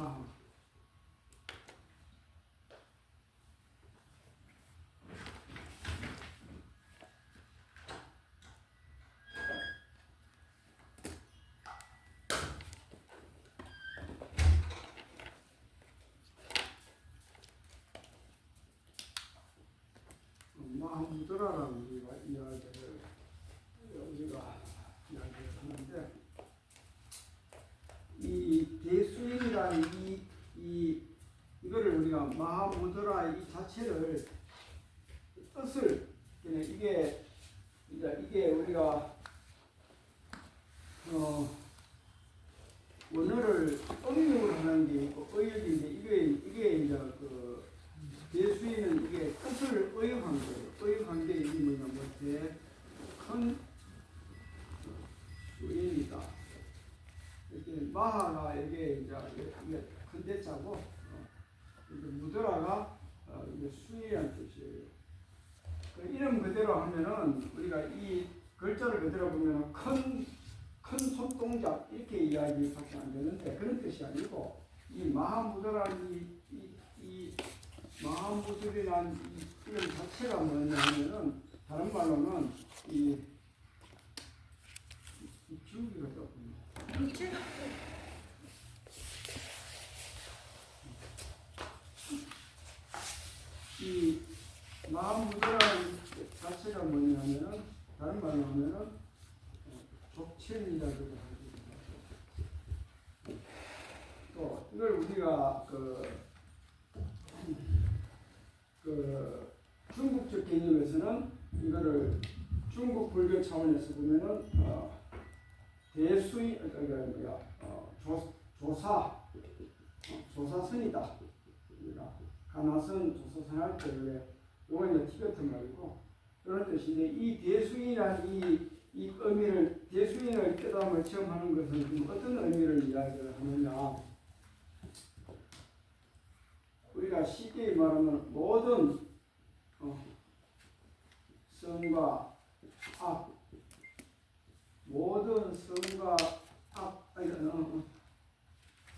자, 마하무드라라는 우리가 이야기를 하는데, 이 대수인이라는 이거를 우리가 마하무드라 이 자체를 뜻을 이게 우리가 원어를 음력으로 하는 게 있고 의역인데 이게 이제 그 대수인은 이게 뜻을 의역한 거예요. 의역한 게 이게 뭐냐면 큰 수인이다. 이렇게 마하가 이게 이제 큰 대자고 무드라가 이게 수인이라는 뜻이에요. 그 이름 그대로 하면은 우리가 이 글자를 그대로 보면은 큰 손동작 이렇게 이야기밖에 안 되는데 그런 뜻이 아니고 이 마하무드라는 이 마하무드라는 이 이름 자체가 뭐냐 하면은 다른 말로는 이 기울기가 조금 이 마하무드라는 자체가 뭐냐면은 다른 말로 하면은 족첸이라고 합니다. 또 이걸 우리가 중국적 개념에서는 이거를 중국 불교 차원에서 보면은 대수인 조사선이다. 우리가 가나선 조사선 할 때 이건 이제 티베트 말이고 그런 뜻인데 이 대수인이라는 이 의미를 대수인을 깨달음을 체험하는 것은 어떤 의미를 이야기를 하느냐? 우리가 쉽게 말하면 모든 선과 악, 모든 선과 악,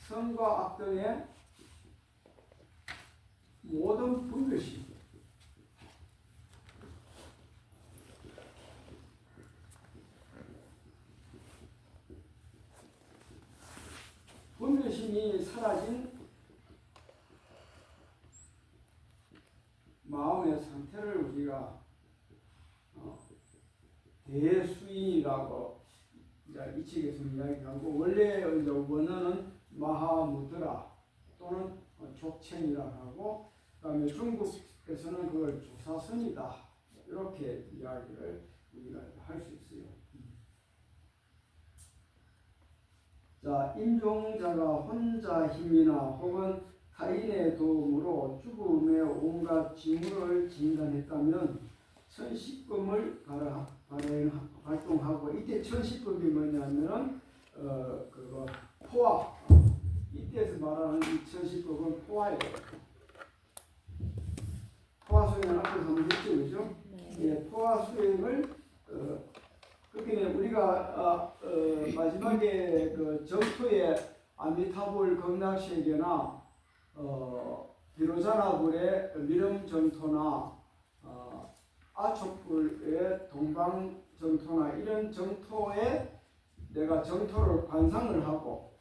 선과 악 등의 모든 분별심. 분별심이 사라진 마음의 상태를 우리가 대수인이라고 이 책에서 이야기하고 원래 원어는 마하무드라 또는 족첸이라고 하고 그다음에 중국에서는 그걸 조사선이다 이렇게 이야기를 우리가 할 수 있어요. 자, 임종자가 혼자 힘이나 혹은 타인의 도움으로 죽음의 온갖 징후를 진단했다면 천식금을 발동하고 이때 천식금이 뭐냐면은 그거 포화 이때에서 말하는 이 천식금은 포화예요. 포화 수행은 앞에서 한번 했죠, 그죠? 예, 포화 수행을 그렇게 우리가 마지막에 그 정토의 아미타불 극락세계나 비로자나불의 미름정토나 아촉불의 동방정토나 이런 정토에 내가 정토를 관상을 하고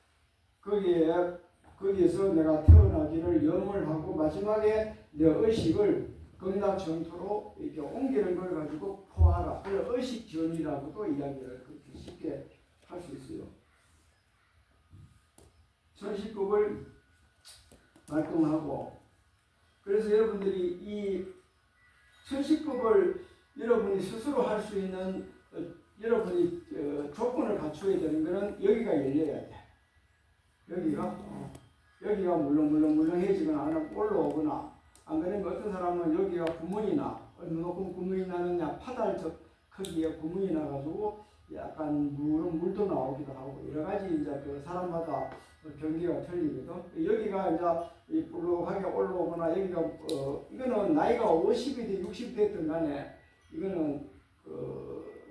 거기에서 내가 태어나기를 염을 하고 마지막에 내 의식을 극락정토로 이렇게 옮기는 걸 가지고 포하라. 그래서 의식전이라고도 이야기를 그렇게 쉽게 할 수 있어요. 천식급을 발동하고 그래서 여러분들이 이 천식급을 여러분이 스스로 할 수 있는 여러분이 조건을 갖추어야 되는 것은 여기가 열려야 돼. 여기가 물렁해지거나 아니면 올라오거나 안 그러면 어떤 사람은 여기가 구멍이나 얼마만큼 구멍이 나느냐 파달적 크기의 구멍이 나가지고 약간 물도 나오기도 하고 여러 가지 이제 그 사람마다 경계가 틀리거든. 여기가 이제 볼록하게 올라오거나 여기가 이거는 나이가 50이든 60이 됐든 간에 이거는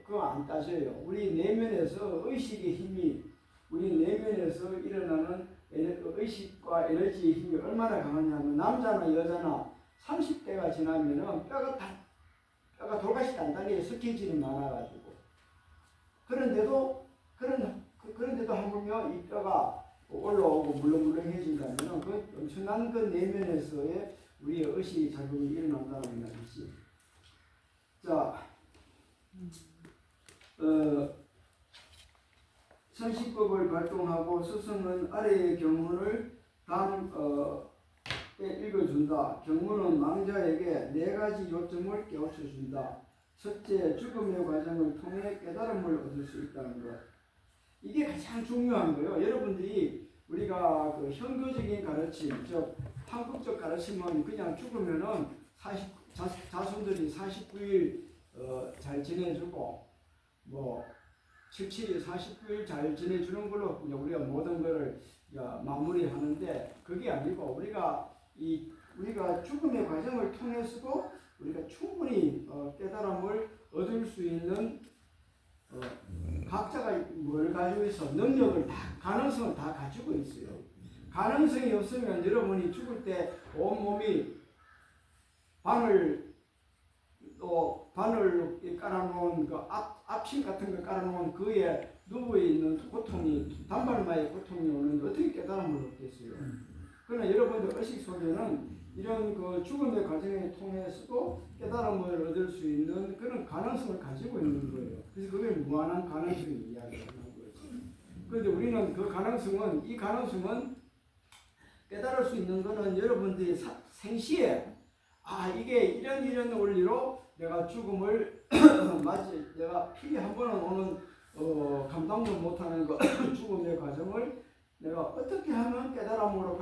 그거 안 따져요. 우리 내면에서 의식의 힘이 우리 내면에서 일어나는 의식과 에너지의 힘이 얼마나 강하냐면 남자나 여자나 30대가 지나면은 뼈가 돌같이 단단히 스케줄이 많아가지고 그런데도 하물며 이 뼈가 올라오고 물렁물렁해진다면은 그 엄청난 그 내면에서의 우리의 의식 작용이 일어난다는 말이지. 자, 선시법을 발동하고 스승은 아래의 경문을 다음에 읽어준다. 경문은 망자에게 4가지 요점을 깨우쳐준다. 첫째, 죽음의 과정을 통해 깨달음을 얻을 수 있다는 것. 이게 가장 중요한 거예요. 여러분들이 우리가 그 현교적인 가르침, 즉 한국적 가르침은 그냥 죽으면은 자손들이 49일 잘 지내주고 뭐 77일 49일 잘 지내주는 걸로 우리가 모든 것을 마무리하는데 그게 아니고 우리가 죽음의 과정을 통해서도 우리가 충분히 깨달음을 얻을 수 있는 각자가 뭘 가지고 있어? 능력을 가능성을 다 가지고 있어요. 가능성이 없으면 여러분이 죽을 때 온몸이 바늘 깔아놓은 그 앞심 같은 거 깔아놓은 그에 누워있는 고통이 단발마의 고통이 오는데 어떻게 깨달음을 얻겠어요? 그러나 여러분들 의식 속에는 이런 그 죽음의 과정을 통해서도 깨달음을 얻을 수 있는 그런 가능성을 가지고 있는 거예요. 그래서 그게 무한한 가능성을 이야기하는 거죠. 그런데 우리는 이 가능성은 깨달을 수 있는 것은 여러분들이 생시에 이게 이런 원리로 내가 죽음을 내가 필히 한 번은 오는 감당도 못하는 그 죽음의 과정을 내가 어떻게 하면 깨달음으로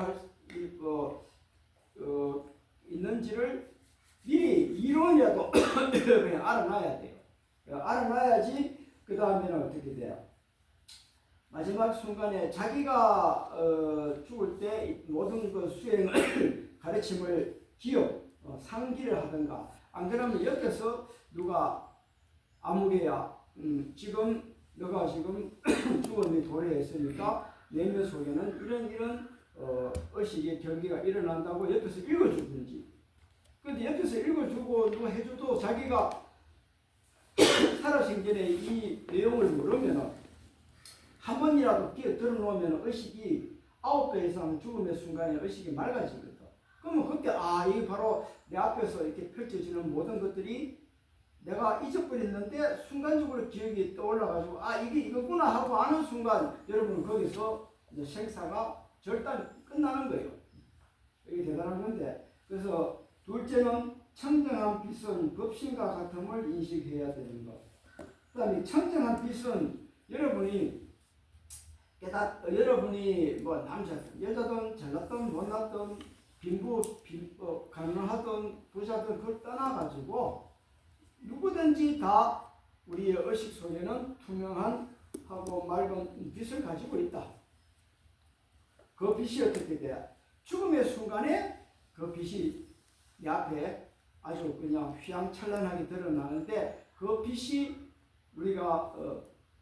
있는지를 미리 이론이라도 그냥 알아놔야 돼요. 알아놔야지 그 다음에는 어떻게 돼요? 마지막 순간에 자기가 죽을 때 모든 그 수행을 가르침을 상기를 하든가 안 그러면 옆에서 누가 아무개야 지금 너가 지금 죽음이 도래했으니까 내면 속에는 이런 의식의 경기가 일어난다고 옆에서 읽어주든지. 근데 옆에서 읽어주고 누가 해줘도 자기가 살아생전에 이 내용을 모르면은 한 번이라도 들어놓으면 의식이 9배 이상 죽음의 순간에 의식이 맑아지거든. 그러면 그때 이게 바로 내 앞에서 이렇게 펼쳐지는 모든 것들이 내가 잊어버렸는데 순간적으로 기억이 떠올라가지고 이게 이거구나 하고 아는 순간 여러분 거기서 이제 생사가 절단 끝나는 거예요. 이게 대단한 건데 그래서 둘째는 청정한 빛은 법신과 같음을 인식해야 되는 것. 그 다음에 청정한 빛은 여러분이 뭐 남자든 여자든 잘났든 못났든 가난하든 부자든 그걸 떠나가지고 누구든지 다 우리의 의식 속에는 투명한 하고 맑은 빛을 가지고 있다. 그 빛이 어떻게 돼? 죽음의 순간에 그 빛이 내 앞에 아주 그냥 휘황찬란하게 드러나는데 그 빛이 우리가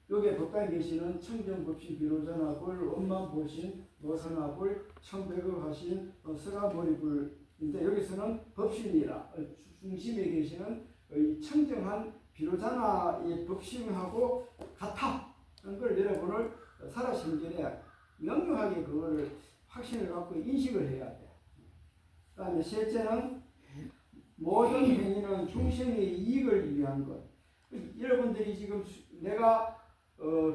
여기에 덕당에 계시는 청정법신 비로전화불 원만보신 노선화불 청백업하신 서가모리불인데 여기서는 법신이라 중심에 계시는 청정한 비로자나의 법신하고 같아. 그걸 여러분을 살아생전에 명료하게 그거를 확신을 갖고 인식을 해야 돼. 그 다음에 셋째는 모든 행위는 중생의 이익을 위한 것. 여러분들이 지금 내가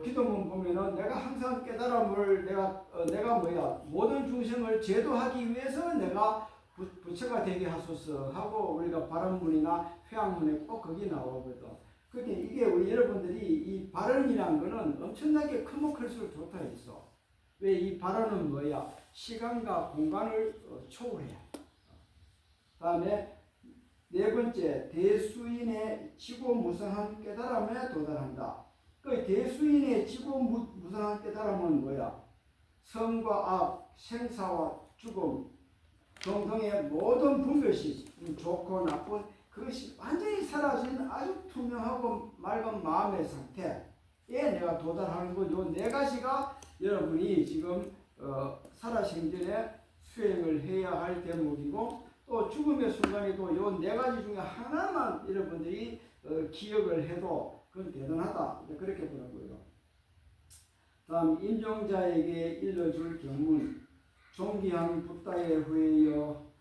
기도문 보면은 내가 항상 깨달음을 내가 모든 중생을 제도하기 위해서 내가 부처가 되게 하소서 하고 우리가 발언문이나 회양문에 꼭 거기 나오거든. 그러니까 이게 우리 여러분들이 이 발언이란 거는 엄청나게 크면 클수록 좋다 했어. 왜 이 발언은 시간과 공간을 초월해야. 다음에 네 번째, 대수인의 지고무성한 깨달음에 도달한다. 그 대수인의 지고무성한 깨달음은 선과 악, 생사와 죽음 동등의 모든 분별시, 좋고 나쁜 그것이 완전히 사라진 아주 투명하고 맑은 마음의 상태에 내가 도달하는 것, 요 네 가지가 여러분이 지금 살아생전에 수행을 해야 할 대목이고, 또 죽음의 순간에도 요 네 가지 중에 하나만 여러분들이 기억을 해도 그건 대단하다, 그렇게 보는 거예요. 다음, 임종자에게 일러줄 경문. 존귀한 붓다에 후에여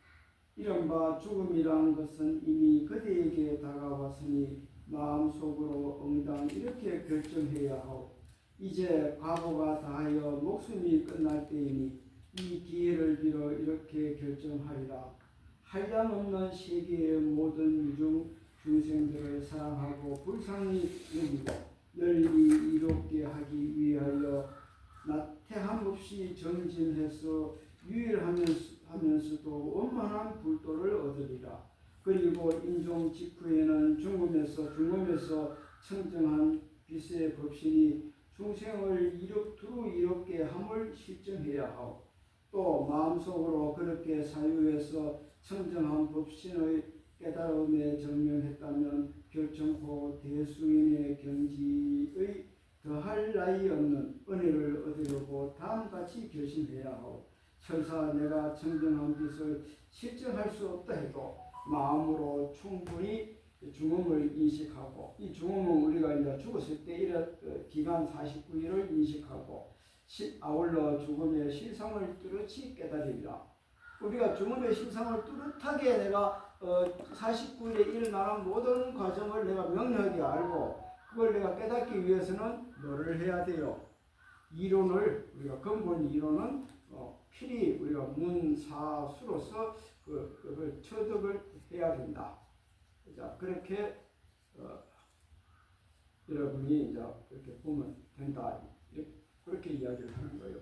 이른바 죽음이란 것은 이미 그대에게 다가왔으니 마음속으로 응당 이렇게 결정해야 하오. 이제 과거가 다하여 목숨이 끝날 때이니 이 기회를 빌어 이렇게 결정하리라. 한량없는 세계의 모든 유중 중생들을 사랑하고 불쌍히 여기고 널리 이롭게 하기 위하여 나태함 없이 정진해서 유일하면서도 원만한 불도를 얻으리라. 그리고 임종 직후에는 중음에서 청정한 빛의 법신이 중생을 두루 이롭게 함을 실정해야 하오. 또 마음속으로 그렇게 사유해서 청정한 법신의 깨달음에 정명했다면 결정코 대수인의 경지의 더할 나위 없는 은혜를 얻으려고 다음같이 결심해야 하오. 설사 내가 청정한 빛을 실정할 수 없다 해도 마음으로 충분히 중음을 인식하고, 이 중음은 우리가 이제 죽었을 때 기간 49일을 인식하고 아울러 죽음의 실상을 뚜렷이 깨달으리라. 우리가 죽음의 실상을 뚜렷하게 내가 49일에 일어나는 모든 과정을 내가 명료하게 알고 그걸 내가 깨닫기 위해서는 뭐를 해야 돼요? 이론을, 우리가 근본 이론은 필히 우리가 문사수로서 그걸 처득을 해야 된다. 자, 그렇게 여러분이 이제 그렇게 보면 된다. 그렇게 이야기를 하는 거예요.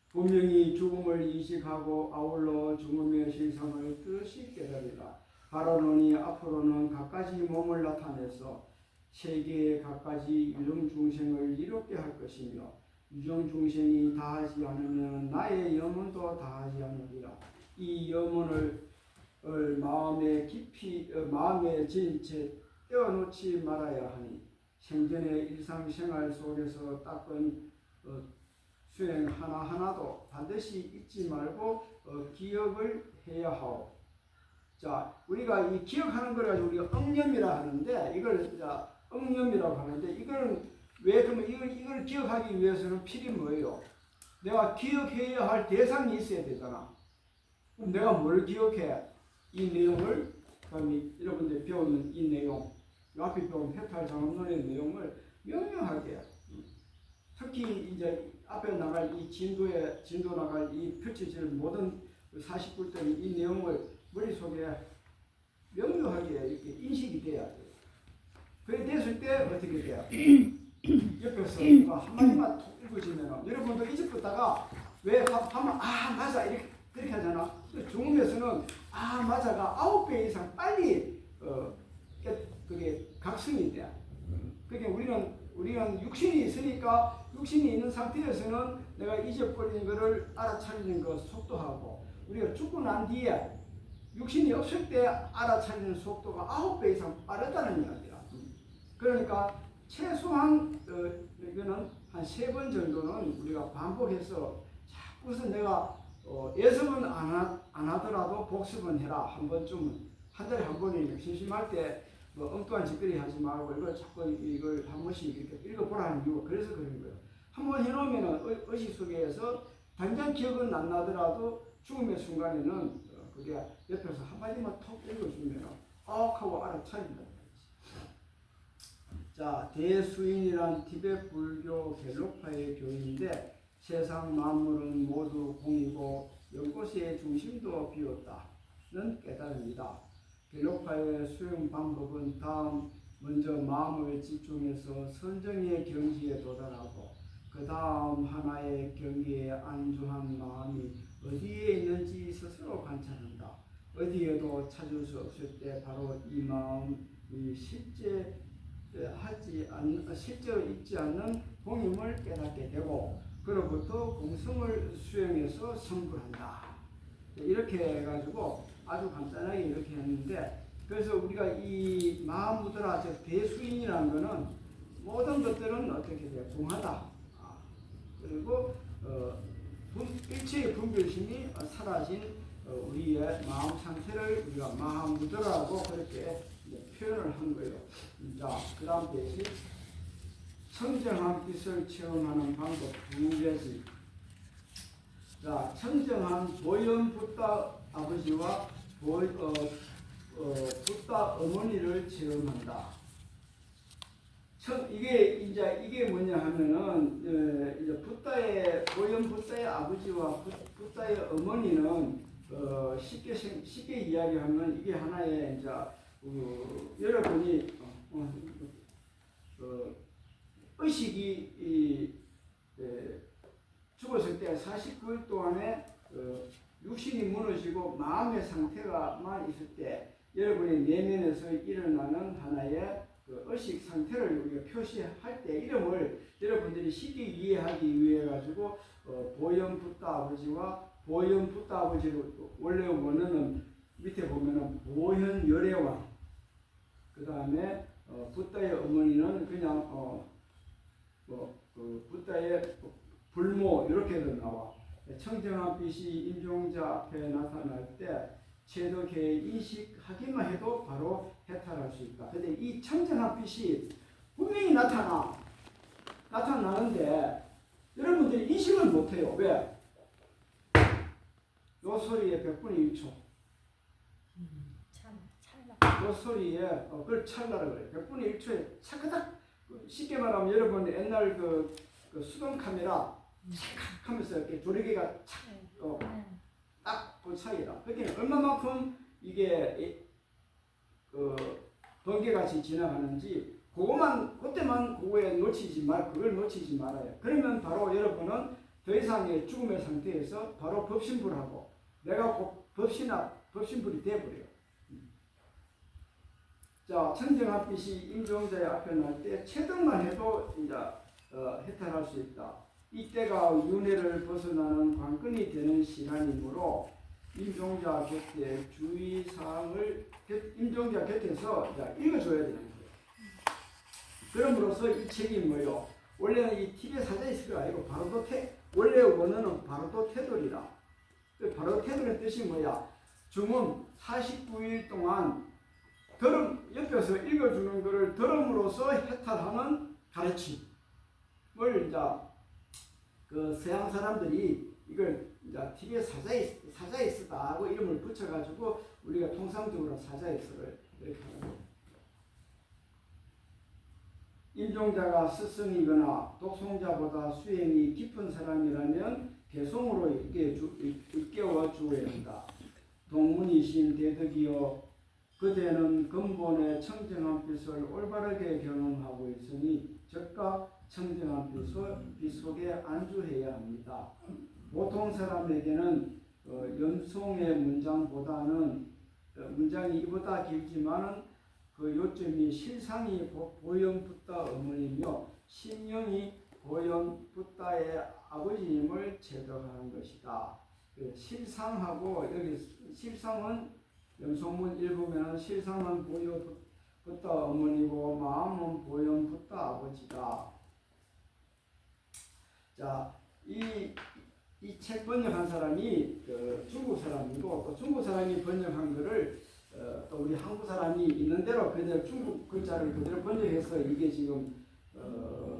분명히 죽음을 인식하고 아울러 죽음의 실상을 뜻이 깨달으라. 바로노니 앞으로는 갖가지 몸을 나타내서 세계의 갖가지 유정 중생을 이롭게 할 것이며 유정 중생이 다하지 않으면 나의 염원도 다하지 않으리라. 이 염원을 마음에 깊이 마음에 진 채 떼어놓지 말아야 하니 생전의 일상생활 속에서 닦은 수행 하나하나도 반드시 잊지 말고 기억을 해야 하오. 자, 우리가 이 기억하는 걸 가지고 우리가 억념이라 하는데, 이걸 억념이라고 하는데, 이거는 왜 그러면 이걸 기억하기 위해서는 필히 뭐예요? 내가 기억해야 할 대상이 있어야 되잖아. 그럼 내가 뭘 기억해? 이 내용을, 그럼 여러분들이 배우는 이 내용, 이 앞에 배운 해탈장엄론의 내용을 명명하게, 특히 이제 앞에 나갈 이 진도 나갈 이 펼쳐질 모든 49일짜리 이 내용을 머릿속에 명료하게 이렇게 인식이 돼야 돼요. 그래 됐을 때 어떻게 돼요? 옆에서 한마디만 톡 읽어주면 여러분도 잊어버다가 왜 하면 맞아 이렇게 그렇게 하잖아. 중음에서는 맞아가 9배 이상 빨리 그게 각성이 돼. 그러니까 우리는 육신이 있으니까 육신이 있는 상태에서는 내가 잊어버린 것을 알아차리는 것 속도하고, 우리가 죽고 난 뒤에 육신이 없을 때 알아차리는 속도가 9배 이상 빠르다는 이야기야. 그러니까 최소한 이거는 한 3번 정도는 우리가 반복해서 자꾸서 내가 예습은 안 하더라도 복습은 해라. 한 번쯤은 한 달에 한 번이니까 심심할 때 엉뚱한 짓거리 하지 말고 이걸 자꾸 이걸 한 번씩 이렇게 읽어보라는 이유가 그래서 그런 거예요. 한 번 해놓으면 의식 속에서 당장 기억은 안 나더라도 죽음의 순간에는 그게 옆에서 한마디만 톡 읽어주면 하고 알아차린다. 자, 대수인이란 티베트 불교 겔록파의 교인인데 세상 만물은 모두 공이고 연꽃의 중심도 비었다는 깨달음이다. 겔록파의 수행 방법은 다음 먼저 마음을 집중해서 선정의 경지에 도달하고 그 다음 하나의 경계에 안주한 마음이 어디에 있는지 스스로 관찰한다. 어디에도 찾을 수 없을 때 바로 이 마음이 실제 있지 않는 공임을 깨닫게 되고 그로부터 공성을 수행해서 성불한다. 이렇게 해가지고 아주 간단하게 이렇게 했는데 그래서 우리가 이 마하무드라 즉 대수인이라는 것은 모든 것들은 어떻게 돼요? 공하다. 그리고 일체의 분별심이 사라진 우리의 마음 상태를 우리가 마하무드라고 그렇게 표현을 한 거예요. 자, 그 다음 페이지. 청정한 빛을 체험하는 방법 두 가지. 자, 청정한 보현 붓다 아버지와 붓다 어머니를 체험한다. 이게 뭐냐 하면은 이제 보현 붓다의 아버지와 붓다의 어머니는 쉽게 이야기하면 이게 하나의 이제 여러분이 의식이 죽었을 때 49일 동안에 육신이 무너지고 마음의 상태가만 있을 때 여러분의 내면에서 일어나는 하나의 의식 상태를 우리가 표시할 때 이름을 여러분들이 쉽게 이해하기 위해 가지고 보현 붓다 아버지와 보현 붓다 아버지를 원래 원어는 밑에 보면은 보현 열애왕, 그 다음에 붓다의 어머니는 그냥 붓다의 불모 이렇게도 나와. 청정한 빛이 임종자 앞에 나타날 때 제도계의 인식하기만 해도 바로 해탈할 수 있다. 근데 이 청정한 빛이 분명히 나타나는데 여러분들이 인식을 못해요. 왜? 요 소리에 100분의 1초. 요 소리에 그걸 찰나라 그래. 100분의 1초에 차크닥. 쉽게 말하면 여러분 옛날 그 수동 카메라 착 하면서 이렇게 조리개가 딱 그 사이다. 그러니까 얼마만큼 이게 번개같이 지나가는지 그때만 그걸 놓치지 말아요. 그러면 바로 여러분은 더 이상의 죽음의 상태에서 바로 법신불하고 내가 곧 법신불이 돼버려요. 자, 청정한 빛이 임종자의 앞에 날 때 체득만 해도 이제 해탈할 수 있다. 이때가 윤회를 벗어나는 관건이 되는 시간이므로 임종자 곁에 주의사항을 임종자 곁에서 읽어줘야 되는 거예요. 그럼으로써 이 책이 뭐예요? 원래는 이 TV에 사자 있을 거 아니고 바로도 원래 원어는 바로도 태돌이라. 바로도 태돌의 뜻이 뭐야? 주문 49일 동안 옆에서 읽어주는 것을 들음으로써 해탈하는 가르침을 이제 그 서양 사람들이 이걸 이제 TV에 사자이스다 하고 이름을 붙여가지고 우리가 통상적으로 사자이스를 이렇게 하는 거예요. 임종자가 스승이거나 독송자보다 수행이 깊은 사람이라면 개송으로 일깨워 주어야 한다. 동문이신 대덕이여 그대는 근본의 청정한 빛을 올바르게 경험하고 있으니 즉각 청정한 빛 속에 안주해야 합니다. 보통 사람에게는 연송의 문장이 이보다 길지만은 그 요점이 실상이 보현 붓다 어머니며 신령이 보현 붓다의 아버지님을 체득하는 것이다. 실상하고 여기 실상은 연속문 읽으면 실상은 보현 붓다 어머니고 마음은 보현 붓다 아버지다. 자, 이 책 번역한 사람이 중국 사람이고 또 중국 사람이 번역한 거를 또 우리 한국 사람이 있는 대로 그대로 중국 글자를 그대로 번역해서 이게 지금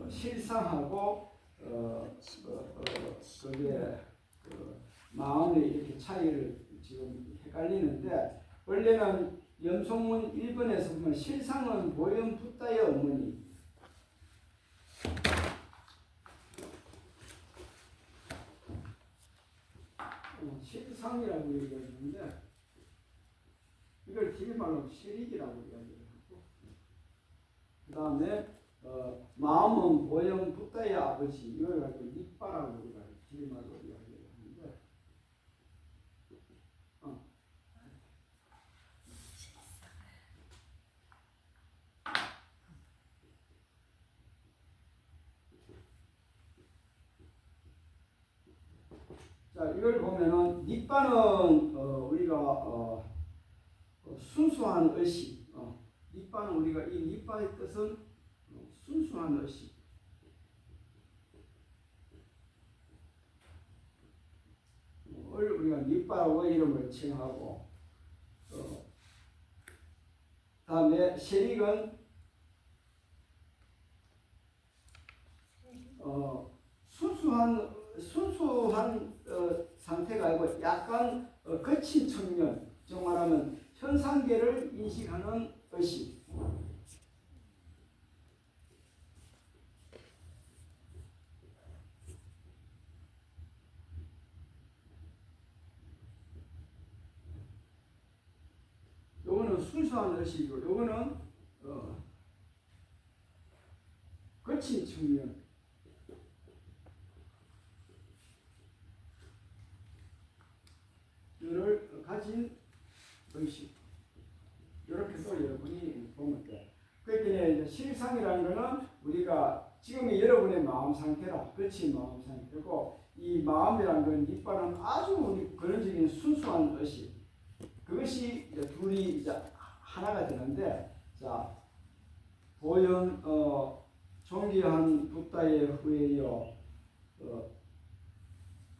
실상하고 그게 마음의 이렇게 차이를 지금 헷갈리는데 원래는 연속문 1번에서 보면 실상은 보현 붓다의 어머니 실상이라고 얘기하는데 이걸 길말로 실익이라고 이야기를 하고 그 다음에 마음은 보현 붓다의 아버지 이걸 가지고 니빠라고 우리가 길말로 이야기를 하는데 자, 이걸 보면은 니빠는 우리가 순수한 의식. 니빠는 우리가 이 니빠의 뜻은 순수한 의식. 을 우리가 니빠라고 이름을 칭하고, 다음에 세릭은 순수한 상태가 아니고 약간 거친 측면, 즉 말하면 현상계를 인식하는 의식. 요거는 순수한 의식이고, 요거는 거친 측면. 를 가진 의식. 이렇게 또 여러분이 보면 돼. 그러니까 실상이라는 것은 우리가 지금의 여러분의 마음 상태라, 거친 마음 상태고, 이 마음이라는 건 니빠는 아주 우리 근원적인 순수한 의식. 그것이 이제 둘이 이제 하나가 되는데, 자, 보현 존귀한 붓다의 후에요.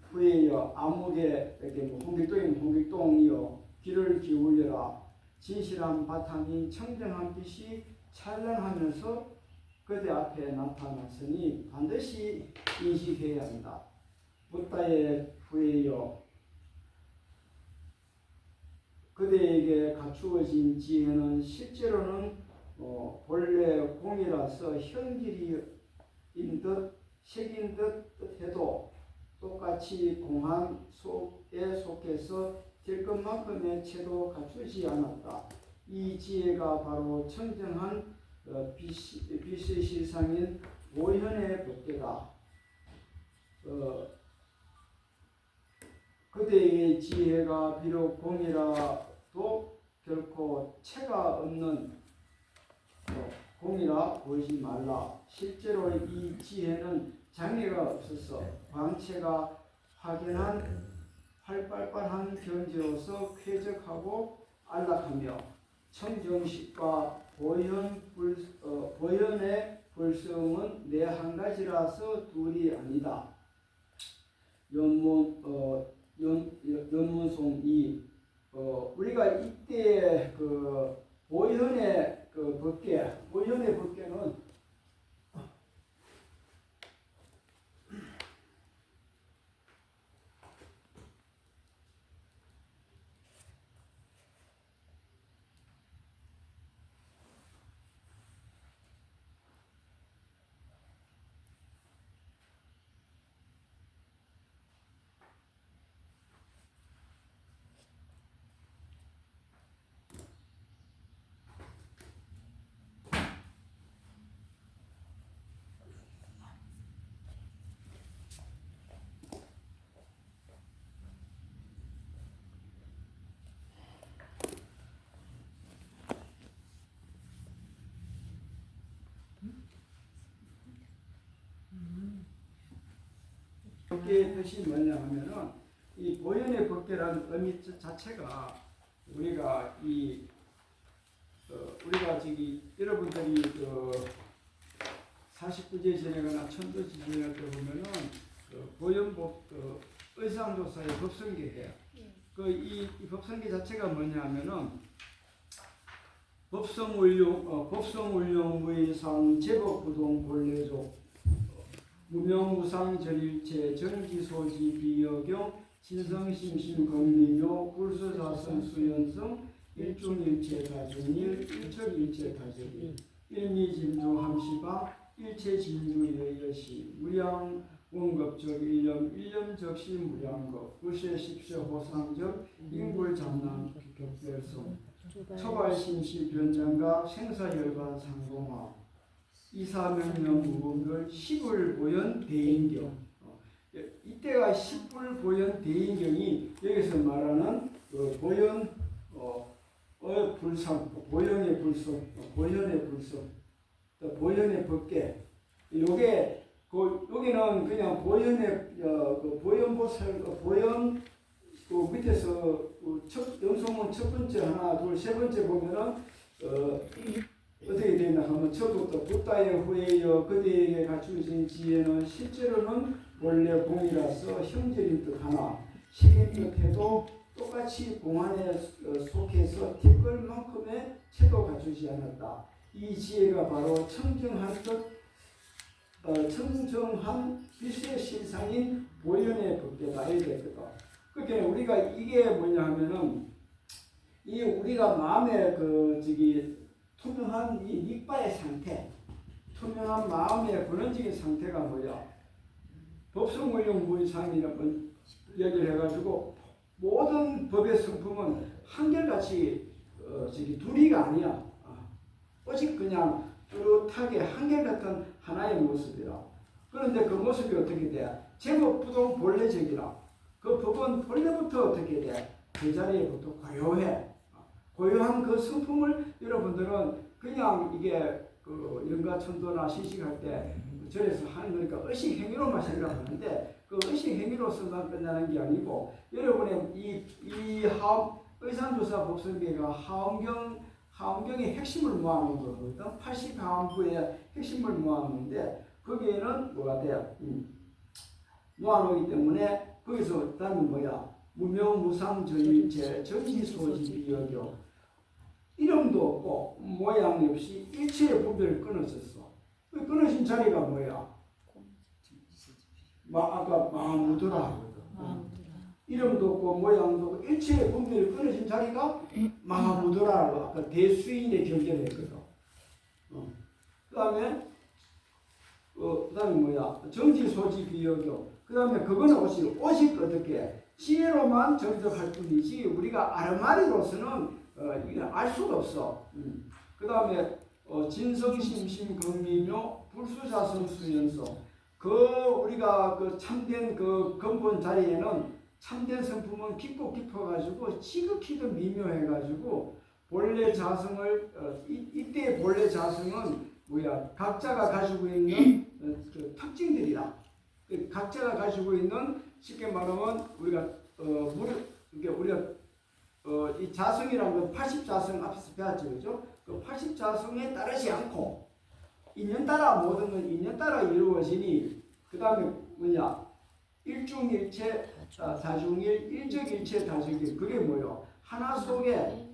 후에요 암흑에 이렇게 뭐 홍길동이면 홍길동이요. 귀를 기울여라. 진실한 바탕인 청정한 빛이 찬란하면서 그대 앞에 나타났으니 반드시 인식해야 한다. 붓다의 후에요. 그대에게 갖추어진 지혜는 실제로는 본래 공이라서 현길이인 듯 색인 듯 해도 똑같이 공한 속에 속해서 될 것만큼의 채도 갖추지 않았다. 이 지혜가 바로 청정한 빛의 실상인 보현의 법계다. 그대의 지혜가 비록 공이라도 결코 채가 없는 공이라 보이지 말라. 실제로 이 지혜는 장애가 없어서 광채가 확연한 활발한 견지로서 쾌적하고 안락하며 청정식과 보현의 불성은 내 한 가지라서 둘이 아니다. 연문송 2. 우리가 이때 그 보현의 그 보현의 법계는 법계의 뜻이 뭐냐 하면은 이 보현의 법계라는 의미 자체가 우리가 우리가 여러분들이 49제 지내거나 천도지 지낼 때 보면은 보현법 의상조사의 법성계 해요. 이 법성계 자체가 뭐냐 하면은 법성울용 무의상 제법부동 본래족 무명무상 전일체 전기소지 비여경 진성심심 건미묘 불소자선 수연성 일중일체 다중일 일척일체 다중일 일미진주 함시방 일체진주 여여시 무량 원급적 일념 일념적시 무량급 불세십쇼 호상적 인불장난 격별성 초발심시 변장과 생사열반 상공화 이사명령 무분별 십불보현 대인경. 이때가 십불보현 대인경이 여기서 말하는 보현 불상, 보현의 불성, 보현의 불성, 또 보현의 법계. 요게 여기는 그냥 보현의 보현보살 보현 밑에서 염소문 첫 번째 하나 둘 세 번째 보면은 어떻게 되나 하면 처음부터 붓다의 후에여 그대에게 갖추어진 지혜는 실제로는 원래 공이라서 형제인 듯하나 식인 듯해도 똑같이 공안에 속해서 티끌만큼의 채도 갖추지 않았다. 이 지혜가 바로 청정한 빛의 실상인 보현의 법계다. 이렇게 됐거든. 그러니까 우리가 이게 뭐냐 하면은 이 우리가 마음의 투명한 이 닉바의 상태, 투명한 마음의 근원적인 상태가 뭐야? 법성물용 무의상이라고 얘기를 해가지고 모든 법의 성품은 한결같이 둘이가 아니야. 오직 그냥 뚜렷하게 한결같은 하나의 모습이라. 그런데 그 모습이 어떻게 돼? 제법부동 본래적이라. 그 법은 본래부터 어떻게 돼? 그 자리에부터 고요해. 고요한 그 성품을 여러분들은 그냥 이게 영가천도나 시식할 때 절에서 하는 거니까 의식 행위로만 생각하는데 그 의식 행위로서만 끝나는 게 아니고 여러분의 이 의산조사 법성계가 하엄경의 핵심을 모아놓은 거거든. 80하엄부의 핵심을 모아놓는데 거기에는 뭐가 돼요? 모아놓기 때문에 거기서 다음에 뭐야? 무명무상전일체 정지소지비여교 이름도 없고 모양 없이 일체의 분별을 끊어졌어. 그 끊어진 자리가 뭐야? 아까 마무드라 하거든. 이름도 없고 모양도 없고 일체의 분별을 끊어진 자리가 마무드라고 아까 대수인의 경계를 했거든. 그 다음에 뭐야? 정지소지비여교. 그 다음에 그거는 오직 어떻게 지혜로만 정적할 뿐이지 우리가 아르마리로서는 이건 알 수가 없어. 그 다음에 진성심심 경미묘 불수자성수연소. 우리가 참된 근본 자리에는 참된 성품은 깊고 깊어가지고 지극히도 미묘해가지고 본래 자성을 이때의 본래 자성은 뭐야? 각자가 가지고 있는 특징들이다. 각자가 가지고 있는 쉽게 말하면 우리가 이 자성이라는 건 80자성 앞에서 배웠죠, 그죠? 그 80자성에 따르지 않고 인연 따라 모든 건 인연 따라 이루어지니 그 다음에 뭐냐? 일중일체 다중일, 일적일체 다중일. 그게 뭐요? 하나 속에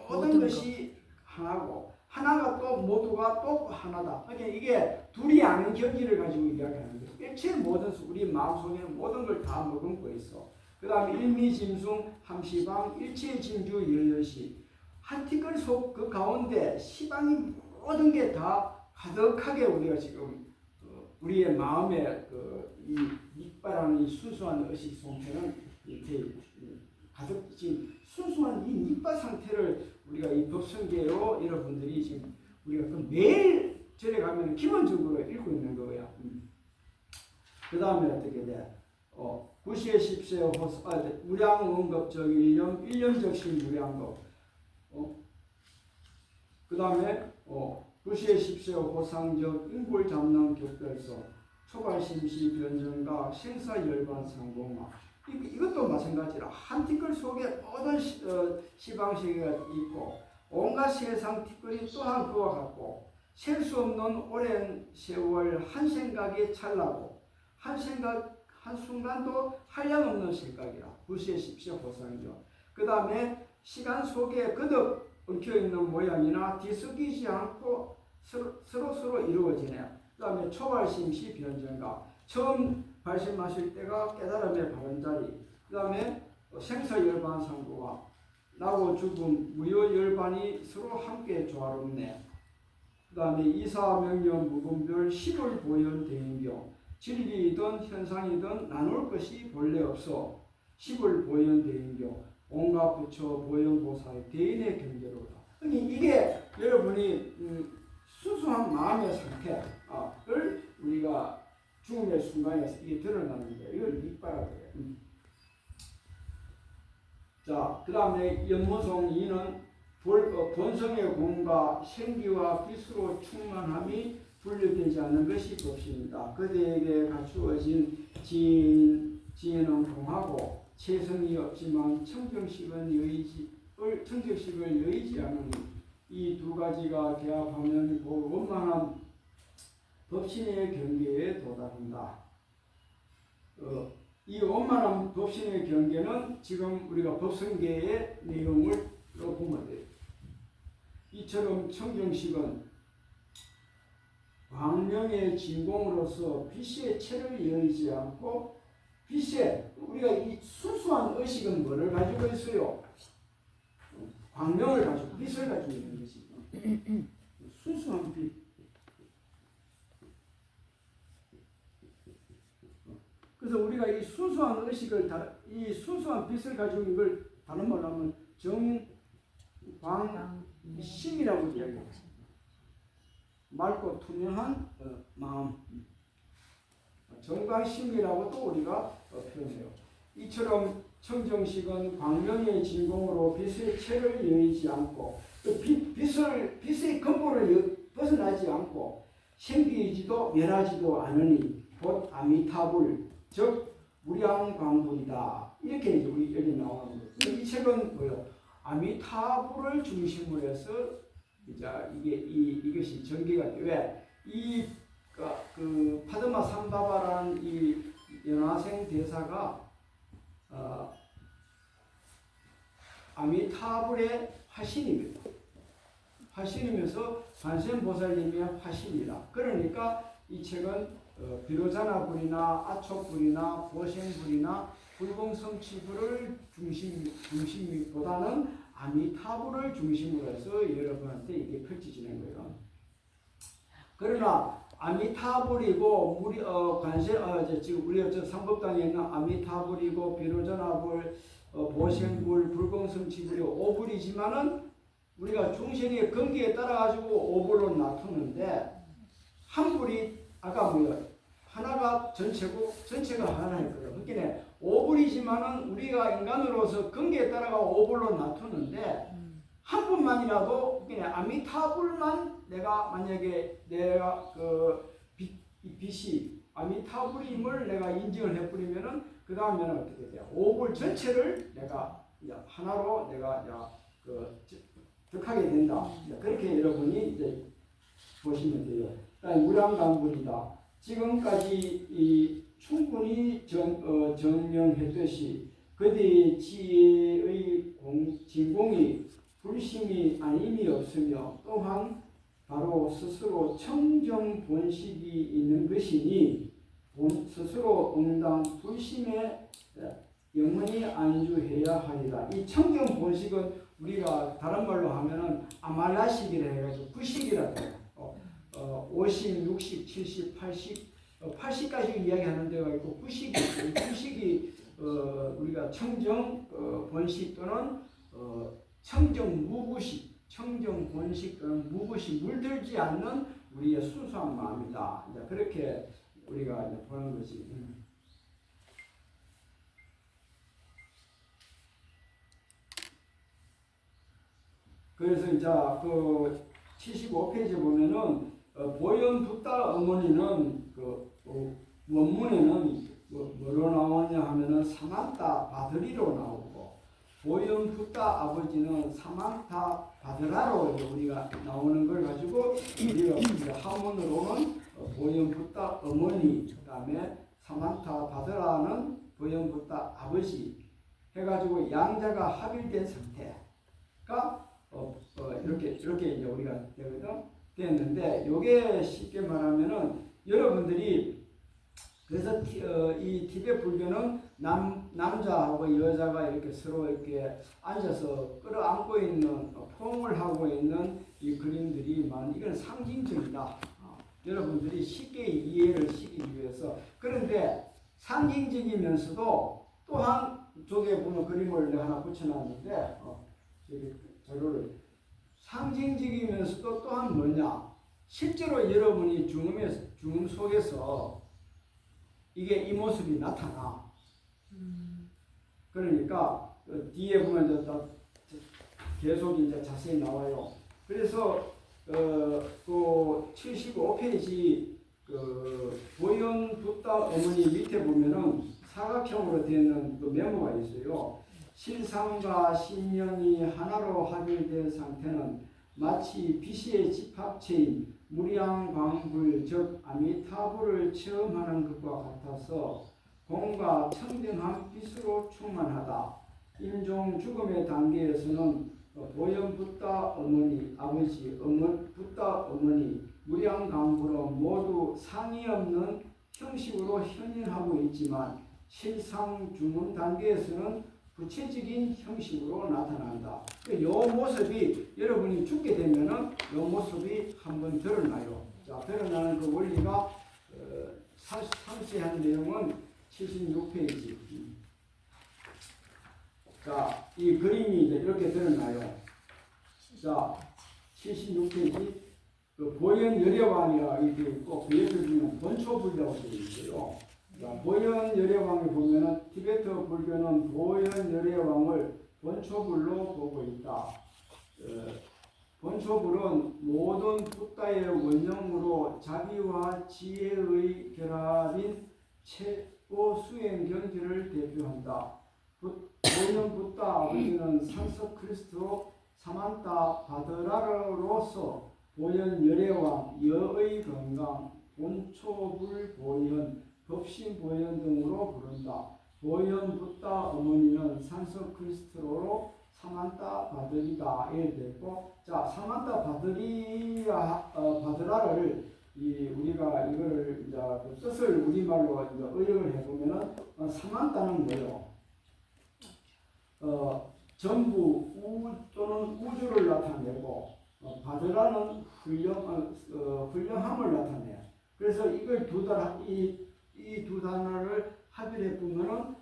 모든 것이 하나고 하나가 또 모두가 또 하나다. 그러니까 이게 둘이 아닌 경지를 가지고 이야기하는 거예요. 일체 모든 우리 마음속에 모든 걸 다 머금고 있어. 그 다음에 일미짐승 함시방 일체짐주 열여시 한 티끌 속 그 가운데 시방이 모든 게 다 가득하게 우리가 지금 우리의 마음에 이 닉바라는 이 순수한 의식 상태는 이렇게 가득 지금 순수한 이 닉바 상태를 우리가 이 법성계로 여러분들이 지금 우리가 매일 절에 가면 기본적으로 읽고 있는 거야. 그 다음에 어떻게 돼? 구시의 10세 무량원급적 일념적신 무량급. 그 다음에 구시의 10세 호상적 인골잡는 격별서 초발심시 변정과 생사열반 상공화. 이것도 마찬가지라. 한 티끌 속에 모든 시방세계가 있고 온갖 세상 티끌이 또한 그와 같고 셀 수 없는 오랜 세월 한 생각이 찰나고 한 생각 한순간도 한량없는 생각이라. 구시의 10세 호상적. 그 다음에 시간 속에 거듭 엉켜있는 모양이나 뒤섞이지 않고 서로 이루어지네. 그 다음에 초발심시 변정과 처음 발심하실 때가 깨달음의 바른 자리. 그 다음에 생사열반 상고와 나고 죽음 무효열반이 서로 함께 조화롭네. 그 다음에 이사명령 무분별 십을 보현 대인경. 진리이든 현상이든 나눌 것이 본래 없어 십을 보현 대인경. 온갖 부처 보현보사의 대인의 경계로다. 이게 여러분이 순수한 마음의 상태를 우리가 죽음의 순간에 이게 드러나는 거예요. 이걸 닉바라고 해요. 자, 그 다음에 연무송 2는 본성의 공과 생기와 빛으로 충만함이 분류되지 않는 것이 법입니다. 그대에게 갖추어진 지혜는 공하고 체성이 없지만 청정식을 여의지 않으니 이 두 가지가 개합하면 그 원만한 법신의 경계에 도달한다. 이 원만한 법신의 경계는 지금 우리가 법성계의 내용을 보면 돼요. 이처럼 청정식은 광명의 진공으로서 빛의 체를 여의지 않고 빛에 우리가 이 순수한 의식은 뭐를 가지고 있어요? 광명을 가지고 빛을 가지고 있는 것이 순수한 빛. 그래서 우리가 이 순수한 의식을 이 순수한 빛을 가지고 있는 걸 다른 말로 하면 정광심이라고 이야기합니다. 맑고 투명한 마음. 정광심이라고도 우리가 표현해요. 이처럼 청정식은 광명의 진공으로 빛의 체를 여의지 않고 빛의 근본을 벗어나지 않고 생기지도 멸하지도 않으니 곧 아미타불 즉 무량광불이다. 이렇게 이제 우리 여기 나오는 거예요. 이 책은 뭐요? 아미타불을 중심으로 해서 이제 이것이 전개가 돼. 왜? 그 파드마 삼바바라는 이 연화생 대사가 아미타불의 화신입니다. 화신이면서 관세음보살님의 화신이다. 그러니까 이 책은 비로자나불이나 아초불이나 보생불이나 불공성치불을 중심보다는 아미타불을 중심으로 해서 여러분한테 이게 펼쳐지는 거예요. 그러나 아미타불이고 지금 우리 삼법당에 있는 아미타불이고 비로자나불, 보생불, 불공성치불이 오불이지만은 우리가 중생의 근기에 따라 가지고 오불로 나누는데 한 불이 아까 하나가 전체고 전체가 하나일 거예요. 그러니까 오불이지만은 우리가 인간으로서 근기에 따라가 오불로 나누는데 한 분만이라도 그냥 아미타불만 만약에 내가 빛이 아미타불임을 내가 인정을 해버리면은 그 다음에는 어떻게 돼요? 오불 전체를 내가 하나로 내가 득하게 된다. 그렇게 여러분이 이제 보시면 돼요. 무량광불이다. 지금까지 충분히 증명했듯이 그대의 지혜의 진공이 불심이 아님이 없으며 또한 바로 스스로 청정 본식이 있는 것이니 스스로 응당 불심에 영원히 안주해야 하리라. 이 청정 본식은 우리가 다른 말로 하면은 아말라식이라 해가지고 90이라고 해요. 50, 60, 70, 80, 80까지 이야기하는 데가 있고 90이 우리가 청정 본식 또는 청정 무구식, 청정 본식 또는 무구식 물들지 않는 우리의 순수한 마음이다. 이제 그렇게 우리가 이제 보는 것이. 그래서 이제 그 75페이지 보면은 보현 붓다 어머니는 원문에는 뭐로 나오냐 하면은 사만타 바드리로 나오고 보현 붓다 아버지는 사만타 바드라로 우리가 나오는 걸 가지고 우리가 한문으로는 보현 붓다 어머니 그다음에 사만타 바드라는 보현 붓다 아버지 해가지고 양자가 합일된 상태가 이렇게 이제 우리가 되었는데 요게 쉽게 말하면은 여러분들이 그래서 이 티베트 불교는 남자하고 여자가 이렇게 서로 이렇게 앉아서 끌어안고 있는 포옹을 하고 있는 이 그림들이 이건 상징적이다. 여러분들이 쉽게 이해를 시키기 위해서. 그런데 상징적이면서도 또한 쪽에 보면 그림을 내가 하나 붙여놨는데 저를 상징적이면서도 또한 뭐냐? 실제로 여러분이 중음 속에서 이게 이 모습이 나타나. 그러니까 뒤에 보면 계속 이제 자세히 나와요. 그래서 그 75페이지 보현 붓다 어머니 밑에 보면은 사각형으로 되는 그 메모가 있어요. 실상과 신령이 하나로 합일된 상태는 마치 빛의 집합체인 무량광불 즉 아미타불을 체험하는 것과 같아서 공과 청정한 빛으로 충만하다. 임종 죽음의 단계에서는 보현 붓다 어머니, 아버지, 붓다 어머니, 무량광불은 모두 상이 없는 형식으로 현현하고 있지만 실상 중문 단계에서는 구체적인 형식으로 나타난다. 이 모습이 여러분이 죽게 되면은 이 모습이 한번 드러나요. 자, 드러나는 그 원리가 상세한 내용은 76페이지. 자, 이 그림이 이제 이렇게 드러나요. 자, 76페이지. 그 보현 열애왕이라 이렇게 있고 그 옆에 보면 본초불이라고 되어 있어요. 보현 열애왕을 보면은 티베트 불교는 보현 열애왕을 본초불로 보고 있다. 본초불은 모든 붓다의 원형으로 자비와 지혜의 결합인 최고 수행 경지를 대표한다. 보현 붓다 아버지는 산석 크리스토 사만타 바드라로서 보현 열애왕, 여의 건강, 본초불 보현, 법신 보현 등으로 부른다. 보현 붓다 어머니는 산석 크리스토로 사만타 바드리다 이렇게 됐고, 자 사만타 바드라를 우리가 이거를 이제 그 뜻을 우리말로 이제 의역을 해보면은 사만타는 뭐요? 전부 또는 우주를 나타내고 바드라는 훌륭함을 나타내요. 그래서 이걸 이 두 단어를 합일해 보면은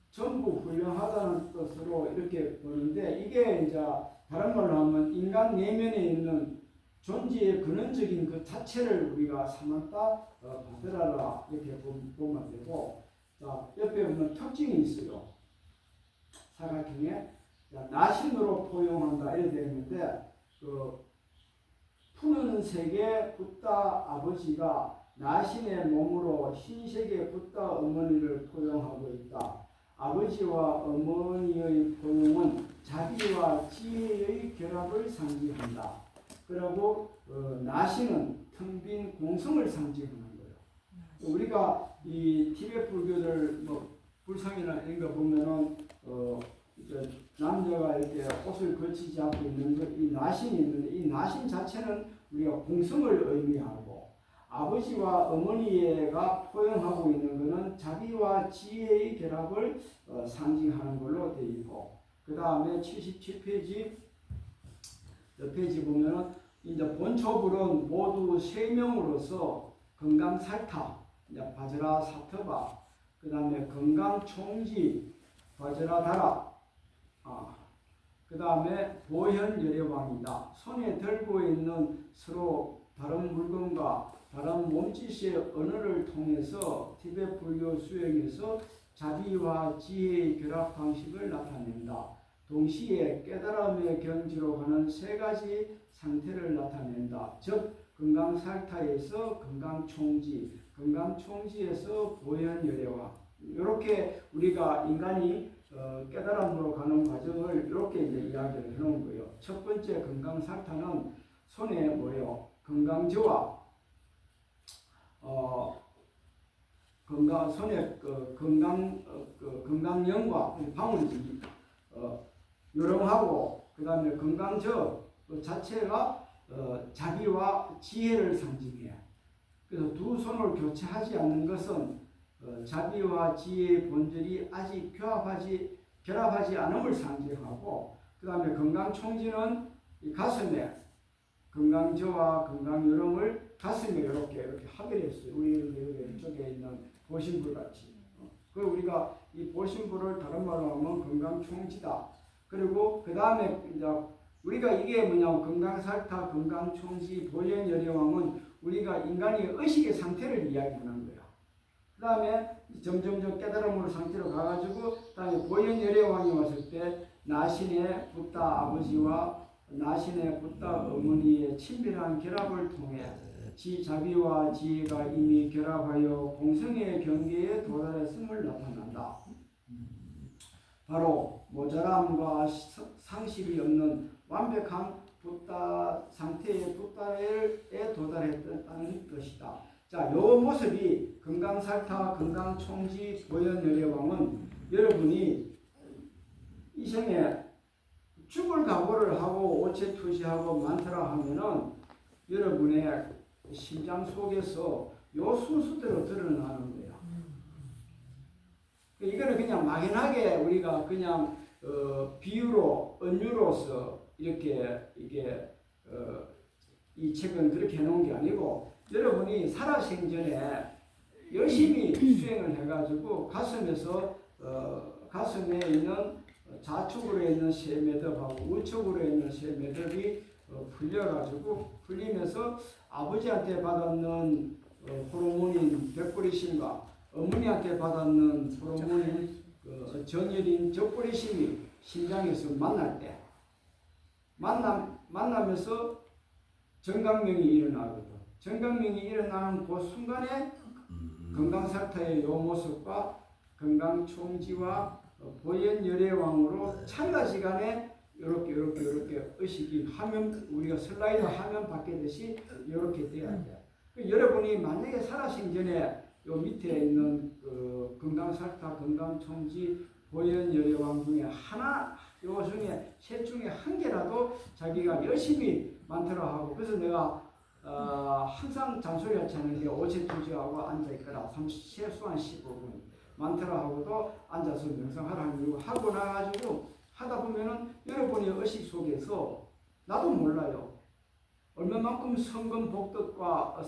전부 훌륭하다는 뜻으로 이렇게 보는데 이게 이제 다른 말로 하면 인간 내면에 있는 존재의 근원적인 그 자체를 우리가 사만타 바드라라 이렇게 보면 되고, 자 옆에 보면 특징이 있어요. 사각형에 나신으로 포용한다 이렇게 되어 있는데 그 푸는 색의 붓다 아버지가 나신의 몸으로 흰색의 붓다 어머니를 포용하고 있다. 아버지와 어머니의 포용은 자비와 지혜의 결합을 상징한다. 그리고 나신은 텅 빈 공성을 상징하는 거예요. 우리가 이 티베트 불교들 불상이나 이런 거 보면은 남자가 이렇게 옷을 걸치지 않고 있는 이 나신이 있는데 이 나신 자체는 우리가 공성을 의미하고 아버지와 어머니가 포용하고 있는 것은 자비와 지혜의 결합을 상징하는 걸로 되어 있고, 그 다음에 77페이지 옆페이지 보면은 이제 본초불은 모두 세 명으로서 건강살타, 바즈라 사트바, 그 다음에 건강총지, 바즈라다라, 그 다음에 보현 열애왕이다. 손에 들고 있는 서로 다른 물건과 다른 몸짓의 언어를 통해서 티베트 불교 수행에서 자비와 지혜의 결합 방식을 나타낸다. 동시에 깨달음의 경지로 가는 세 가지 상태를 나타낸다. 즉 건강살타에서 건강총지, 건강총지에서 보현열애왕. 이렇게 우리가 인간이 깨달음으로 가는 과정을 이렇게 이제 이야기를 해놓은 거예요. 첫 번째 건강살타는 손에 뭐예요? 건강지와 손에 건강령과 방울이 요령하고 그 다음에 건강저 자체가 자비와 지혜를 상징해요. 그래서 두 손을 교체하지 않는 것은 자비와 지혜의 본질이 아직 결합하지 않음을 상징하고, 그 다음에 건강총지는 이 가슴에 건강저와 건강요령을 가슴에 이렇게 합일했어요. 우리 이쪽에 있는 보신불 같이. 그 우리가 이 보신불을 다른 말로 하면 건강총지다. 그리고 그 다음에 이제 우리가 이게 뭐냐면 건강살타, 건강총지, 보현열애왕은 우리가 인간의 의식의 상태를 이야기하는 거야. 그 다음에 점점 깨달음으로 상태로 가가지고 그 다음에 보현열애왕이 왔을 때 나신의 붓다 아버지와 나신의 붓다 어머니의 친밀한 결합을 통해 자비와 지혜가 이미 결합하여 공성의 경계에 도달했음을 나타난다. 바로 모자람과 상실이 없는 완벽한 상태의 붓다에 도달했다는 것이다. 자, 요 모습이 건강살타, 건강총지, 보현열애왕은 여러분이 이 생에 죽을 각오를 하고 오체투시하고 만트라 하면은 여러분의 심장 속에서 요 순수대로 드러나는 거야. 이거는 그냥 막연하게 우리가 그냥 비유로 은유로서 이렇게 이게 이 책은 그렇게 해놓은 게 아니고 여러분이 살아생전에 열심히 수행을 해가지고 가슴에 있는 좌측으로 있는 세매듭하고 우측으로 있는 세매듭이 풀리면서 아버지한테 받았는 호르몬인 백보리심과 어머니한테 받았는 호르몬인 정열인 적보리심이 심장에서 만날 때 만나면서 정강명이 일어나거든. 정강명이 일어나는 그 순간에 건강살타의 요 모습과 건강총지와 보현열애왕으로 찰나시간에 이렇게 의식이 화면 우리가 슬라이드 화면 바뀌듯이 이렇게 돼야 돼요. 여러분이 만약에 살아생전에 요 밑에 있는 건강살타, 건강총지, 보현열애왕 중에 하나, 요 중에 셋 중에 한 개라도 자기가 열심히 만들어 하고, 그래서 내가 항상 잔소리하지 않는 게 오체투지하고 앉아있거라. 최소한 15분 만트라하고도 앉아서 명상하라는 이유고 하고 나가지고 하다 보면은 여러분의 의식 속에서 나도 몰라요. 얼마만큼 성근 복덕과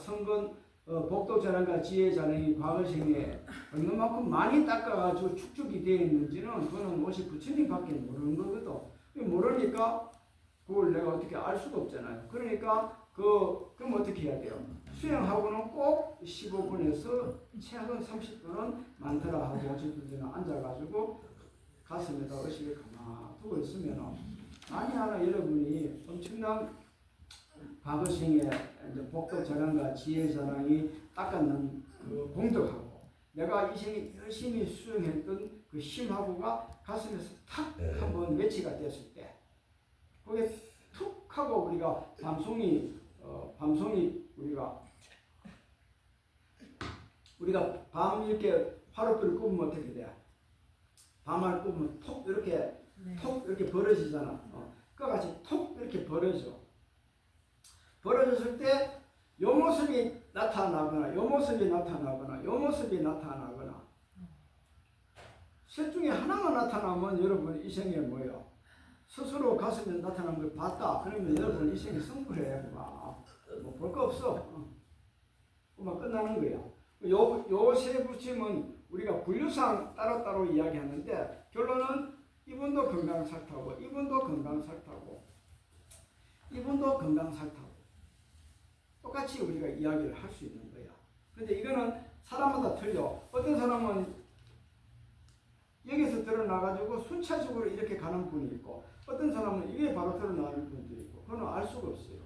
복덕 자랑과 지혜 자랑이 과거생에 얼마만큼 많이 닦아가지고 축적이 되어 있는지는 그거는 오직 부처님밖에 모르는 거거든. 모르니까 그걸 내가 어떻게 알 수가 없잖아요. 그러니까 그럼 어떻게 해야 돼요? 수행하고는 꼭 15분에서 최근 30분은 만트라 하고 오직분들은 앉아가지고 가슴에다 의식을 가만히 두고 있으면 만이 하나 여러분이 엄청난 과거생에 복덕 자랑과 지혜 자랑이 닦았는 그 공덕하고 내가 이 생에 열심히 수행했던 그 힘하고가 가슴에서 탁 한번 매치가 됐을 때 그게 툭 하고 우리가 밤송이 우리가 밤 이렇게 화롯불을 끄면 어떻게 돼? 밤을 끄면 톡 이렇게 벌어지잖아. 그같이 톡 이렇게 벌어졌을 때 요 모습이 나타나거나 요 모습이 나타나거나 셋 중에 하나만 나타나면 여러분 이 생에 뭐예요? 스스로 가슴에 나타나는 걸 봤다. 그러면 여러분 이 생에 성불해. 뭐 볼 거 없어. 그만 끝나는 거야. 요 세 부침은 우리가 분류상 따로따로 이야기하는데 결론은 이분도 건강살타고 이분도 건강살타고 이분도 건강살타고 똑같이 우리가 이야기를 할 수 있는 거야. 근데 이거는 사람마다 틀려. 어떤 사람은 여기서 드러나가지고 순차적으로 이렇게 가는 분이 있고 어떤 사람은 이게 바로 드러나는 분도 있고 그건 알 수가 없어요.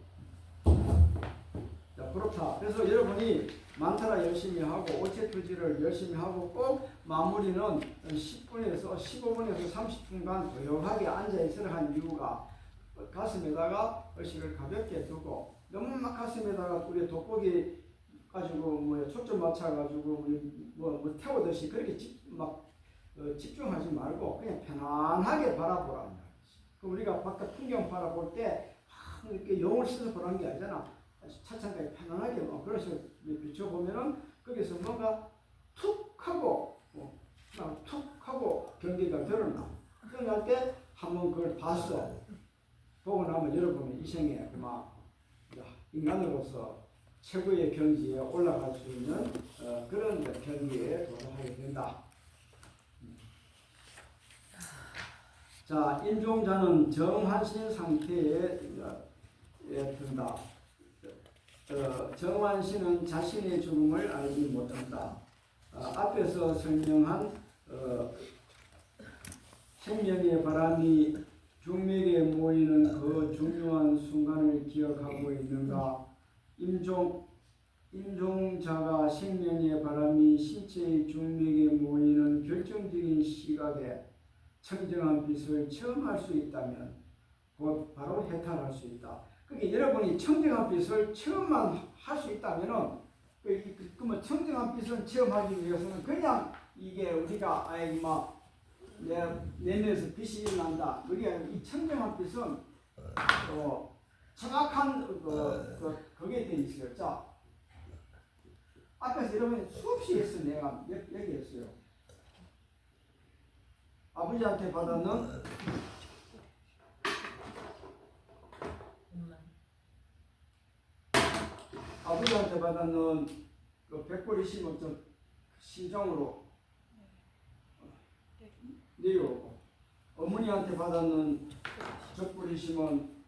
자, 그렇다. 그래서 여러분이 만트라 열심히 하고 오체투지를 열심히 하고 꼭 마무리는 10분에서 15분에서 30분간 조용하게 앉아있으라 한 이유가 가슴에다가 의식을 가볍게 두고 너무 막 가슴에다가 우리 돋보기 가지고 초점 맞춰가지고 뭐 태우듯이 그렇게 집중하지 말고 그냥 편안하게 바라보라. 우리가 바깥 풍경 바라볼 때 이렇게 영을 써서 보라는 게 아니잖아. 차창까지 편안하게 그래서 비춰보면은 거기서 뭔가 툭 하고 경계가 드러나. 드러날 때 한번 그걸 봤어. 보고 나면 여러분은 이 생에 인간으로서 최고의 경지에 올라갈 수 있는 그런 경지에 도달하게 된다. 자, 임종자는 정환신 상태에 든다. 정환신은 자신의 죽음을 알지 못한다. 앞에서 설명한 생명의 바람이 중맥에 모이는 그 중요한 순간을 기억하고 있는가? 인종자가 생명의 바람이 신체의 중력에 모이는 결정적인 시각에 청정한 빛을 체험할 수 있다면 곧 바로 해탈할 수 있다. 그러니까 여러분이 청정한 빛을 체험만 할 수 있다면은 그러면 청정한 빛을 체험하기 위해서는 그냥 이게 우리가 아이 막내 내면에서 빛이 일어난다. 그게 이 청정한 빛은 정확한 그게 돼 있어요. 자, 앞에서 여러분이 수없이 했어. 내가 얘기했어요. 아버지한테 받았는 아버지한테 받았는 그 100불 있으면 좀 시장으로 내려오고, 어머니한테 받았는 적불 있으면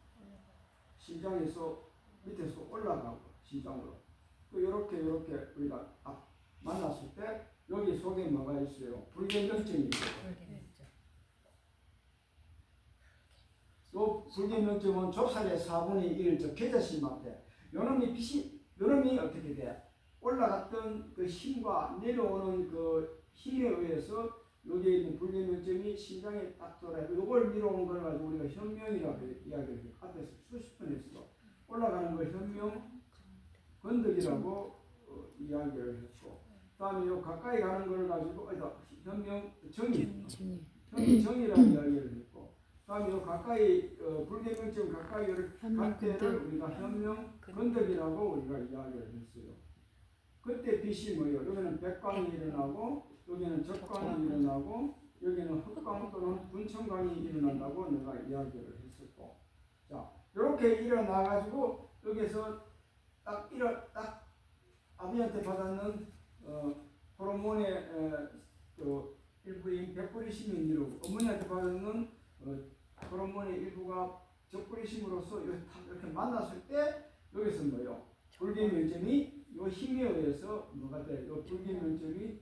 시장에서 밑에서 올라가고 시장으로. 이렇게 우리가 만났을 때 여기 속에 뭐가 있어요? 불개명증이 있어요. 또 불개명증은 좁쌀의 4분의 1, 저 계자심한테 요놈이 어떻게 돼? 올라갔던 그 힘과 내려오는 그 힘에 의해서 여기에 있는 불개명증이 심장에 딱 돌아요. 요걸 밀어오는 걸 가지고 우리가 현명이라고 이야기를 해요. 앞에서 수십 번 했어. 올라가는 걸 현명, 건덕이라고 이야기를 했고, 다음에 요 가까이 가는 걸 가지고 현명, 정의라고 이야기를 했고, 다음에 요 가까이 불개명증 가까이 갈 때를 우리가 현명, 건덕이라고 우리가 이야기를 했어요. 그때 빛이 뭐예요? 여기는 백광이 일어나고, 여기는 적광이 일어나고, 여기는 흑광 또는 분천광이 일어난다고 내가 이야기를 했었고, 자, 이렇게 일어나가지고 여기서 딱 아버지한테 받았는 호르몬의 일부인 백불이심이 이루고, 어머니한테 받았는 호르몬의 일부가 적불이심으로써 이렇게 만났을 때 여기서 뭐요? 불개명점이 이 힘에 의해서 뭐가 돼? 이 불개명점이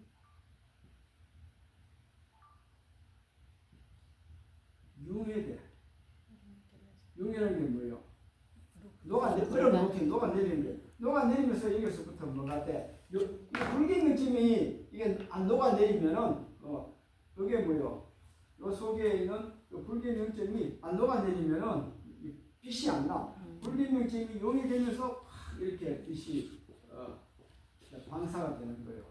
융해돼. 융이라는 게 뭐예요? 녹아내리면서 여기서부터 뭐가 돼? 이 불개명점이 이게 안 녹아내리면은 이게 뭐예요? 요 속에 있는 불개명점이 안 녹아내리면은 빛이 안 나. 불개명점이 용이 되면서 이렇게 빛이 반사가 되는 거예요.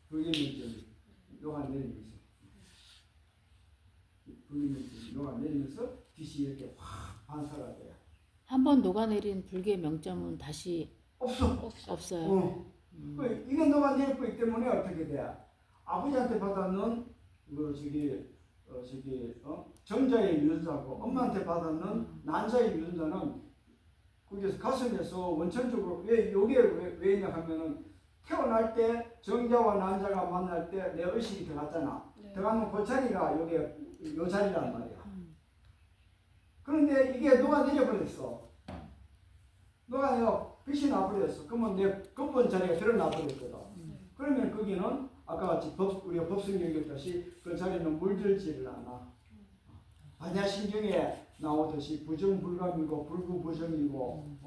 불개명점이 녹아내리면서 녹아내리면서 빛이 이렇게 확 반사가 돼요. 한번 녹아내린 불개의 명점은 다시 없어요. 이게 녹아내렸기 때문에 어떻게 돼? 아버지한테 받았는 정자의 유전자고, 엄마한테 받았는 난자의 유전자는 거기서 가슴에서 원천적으로 왜냐 하면은 태어날 때 정자와 난자가 만날 때 내 의식이 들어갔잖아. 들어가면 그 자리가 요 자리란 말이야. 그런데 이게 녹아내려 버렸어. 녹아내려 빛이 나버렸어. 그러면 내 근본 자리가 드러나 버렸거든. 그러면 거기는 아까 같이 우리가 법성 얘기했듯이 그 자리는 물들지를 않아. 반야신경에 나오듯이 부정불감이고 불구부정이고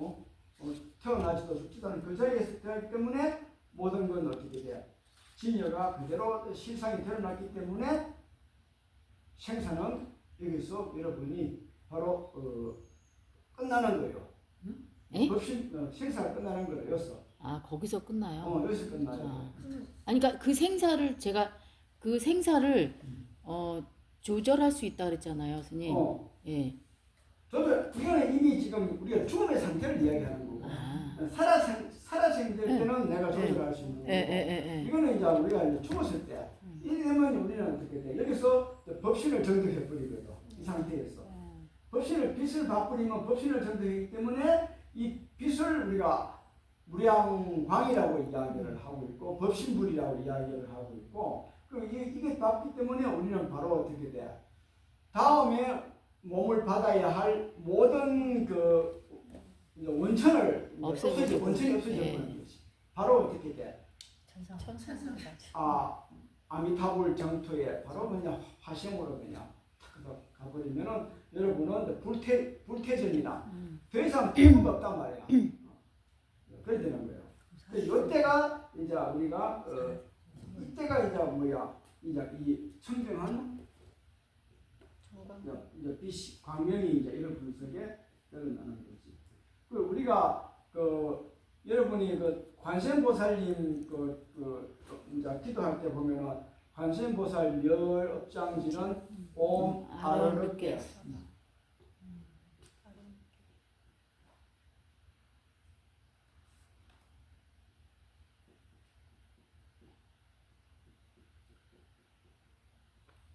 태어나지도 죽지도 않은 그 자리에서 태어나기 때문에 모든 건 어떻게 돼? 진여가 그대로 실상이 드러났기 때문에 생사는 여기서 여러분이 바로 끝나는 거예요. 생사가 끝나는 거예요. 여기서. 아, 거기서 끝나요? 여기서 끝나요. 아니, 그러니까 그 생사를 조절할 수 있다 그랬잖아요, 스님. 예. 저도 이거는 이미 지금 우리가 죽음의 상태를 이야기하는 거고, 살아생일 때는 내가 조절할 수 있는 거고, 이거는 이제 우리가 이제 죽었을 때, 이러면 우리는 어떻게 돼? 여기서 법신을 정득해 버리거든. 이 상태에서 빛을 바꾸리면 법신을 정득하기 때문에 이 빛을 우리가 무량광이라고 이야기를 하고 있고, 법신불이라고 이야기를 하고 있고, 이게 맞기 때문에 우리는 바로 어떻게 돼? 다음에 몸을 받아야 할 모든 그 원천을 원천이 없어지는 것이 바로 어떻게 돼? 아미타불 정토에 바로 그냥 화생으로 그냥 가버리면은 여러분은 불태전이다. 더 이상 피부가 없단 말이야. 그래 되는 거예요. 이때가 이제 우리가 이때가 이제 뭐야 이제 이 청정한 이제 빛 광명이 이제 이런 분석에 드러나는 거지. 그 우리가 여러분이 관세음보살님 이제 기도할 때 보면은 관세음보살 열업장지는 옴 아르르께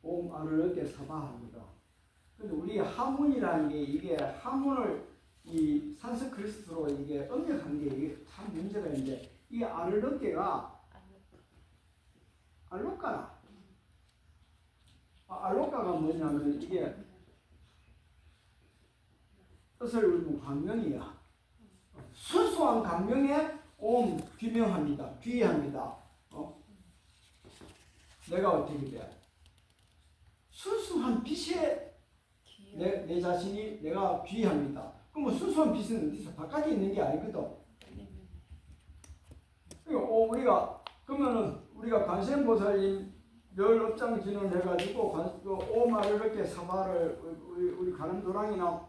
옴 아르르께 사바합니다. 근데 우리 한문이라는 게 이게 한문을 이 산스크리트로 이게 음역한 게 이게 참 문제가 있는데 이 아르르께가 알로까라. 알로까가 뭐냐면 이게 뜻을 울면 광명이야. 순수한 광명에 옴 귀명합니다. 귀합니다. 내가 어떻게 돼? 순수한 빛에 내 자신이 내가 귀합니다. 그럼 순수한 빛은 어디서 바깥에 있는 게 아니거든. 우리가 그러면은 우리가 관세음보살님 열업장 진을 해가지고 오마를 이렇게 사바를 우리 가늠도랑이나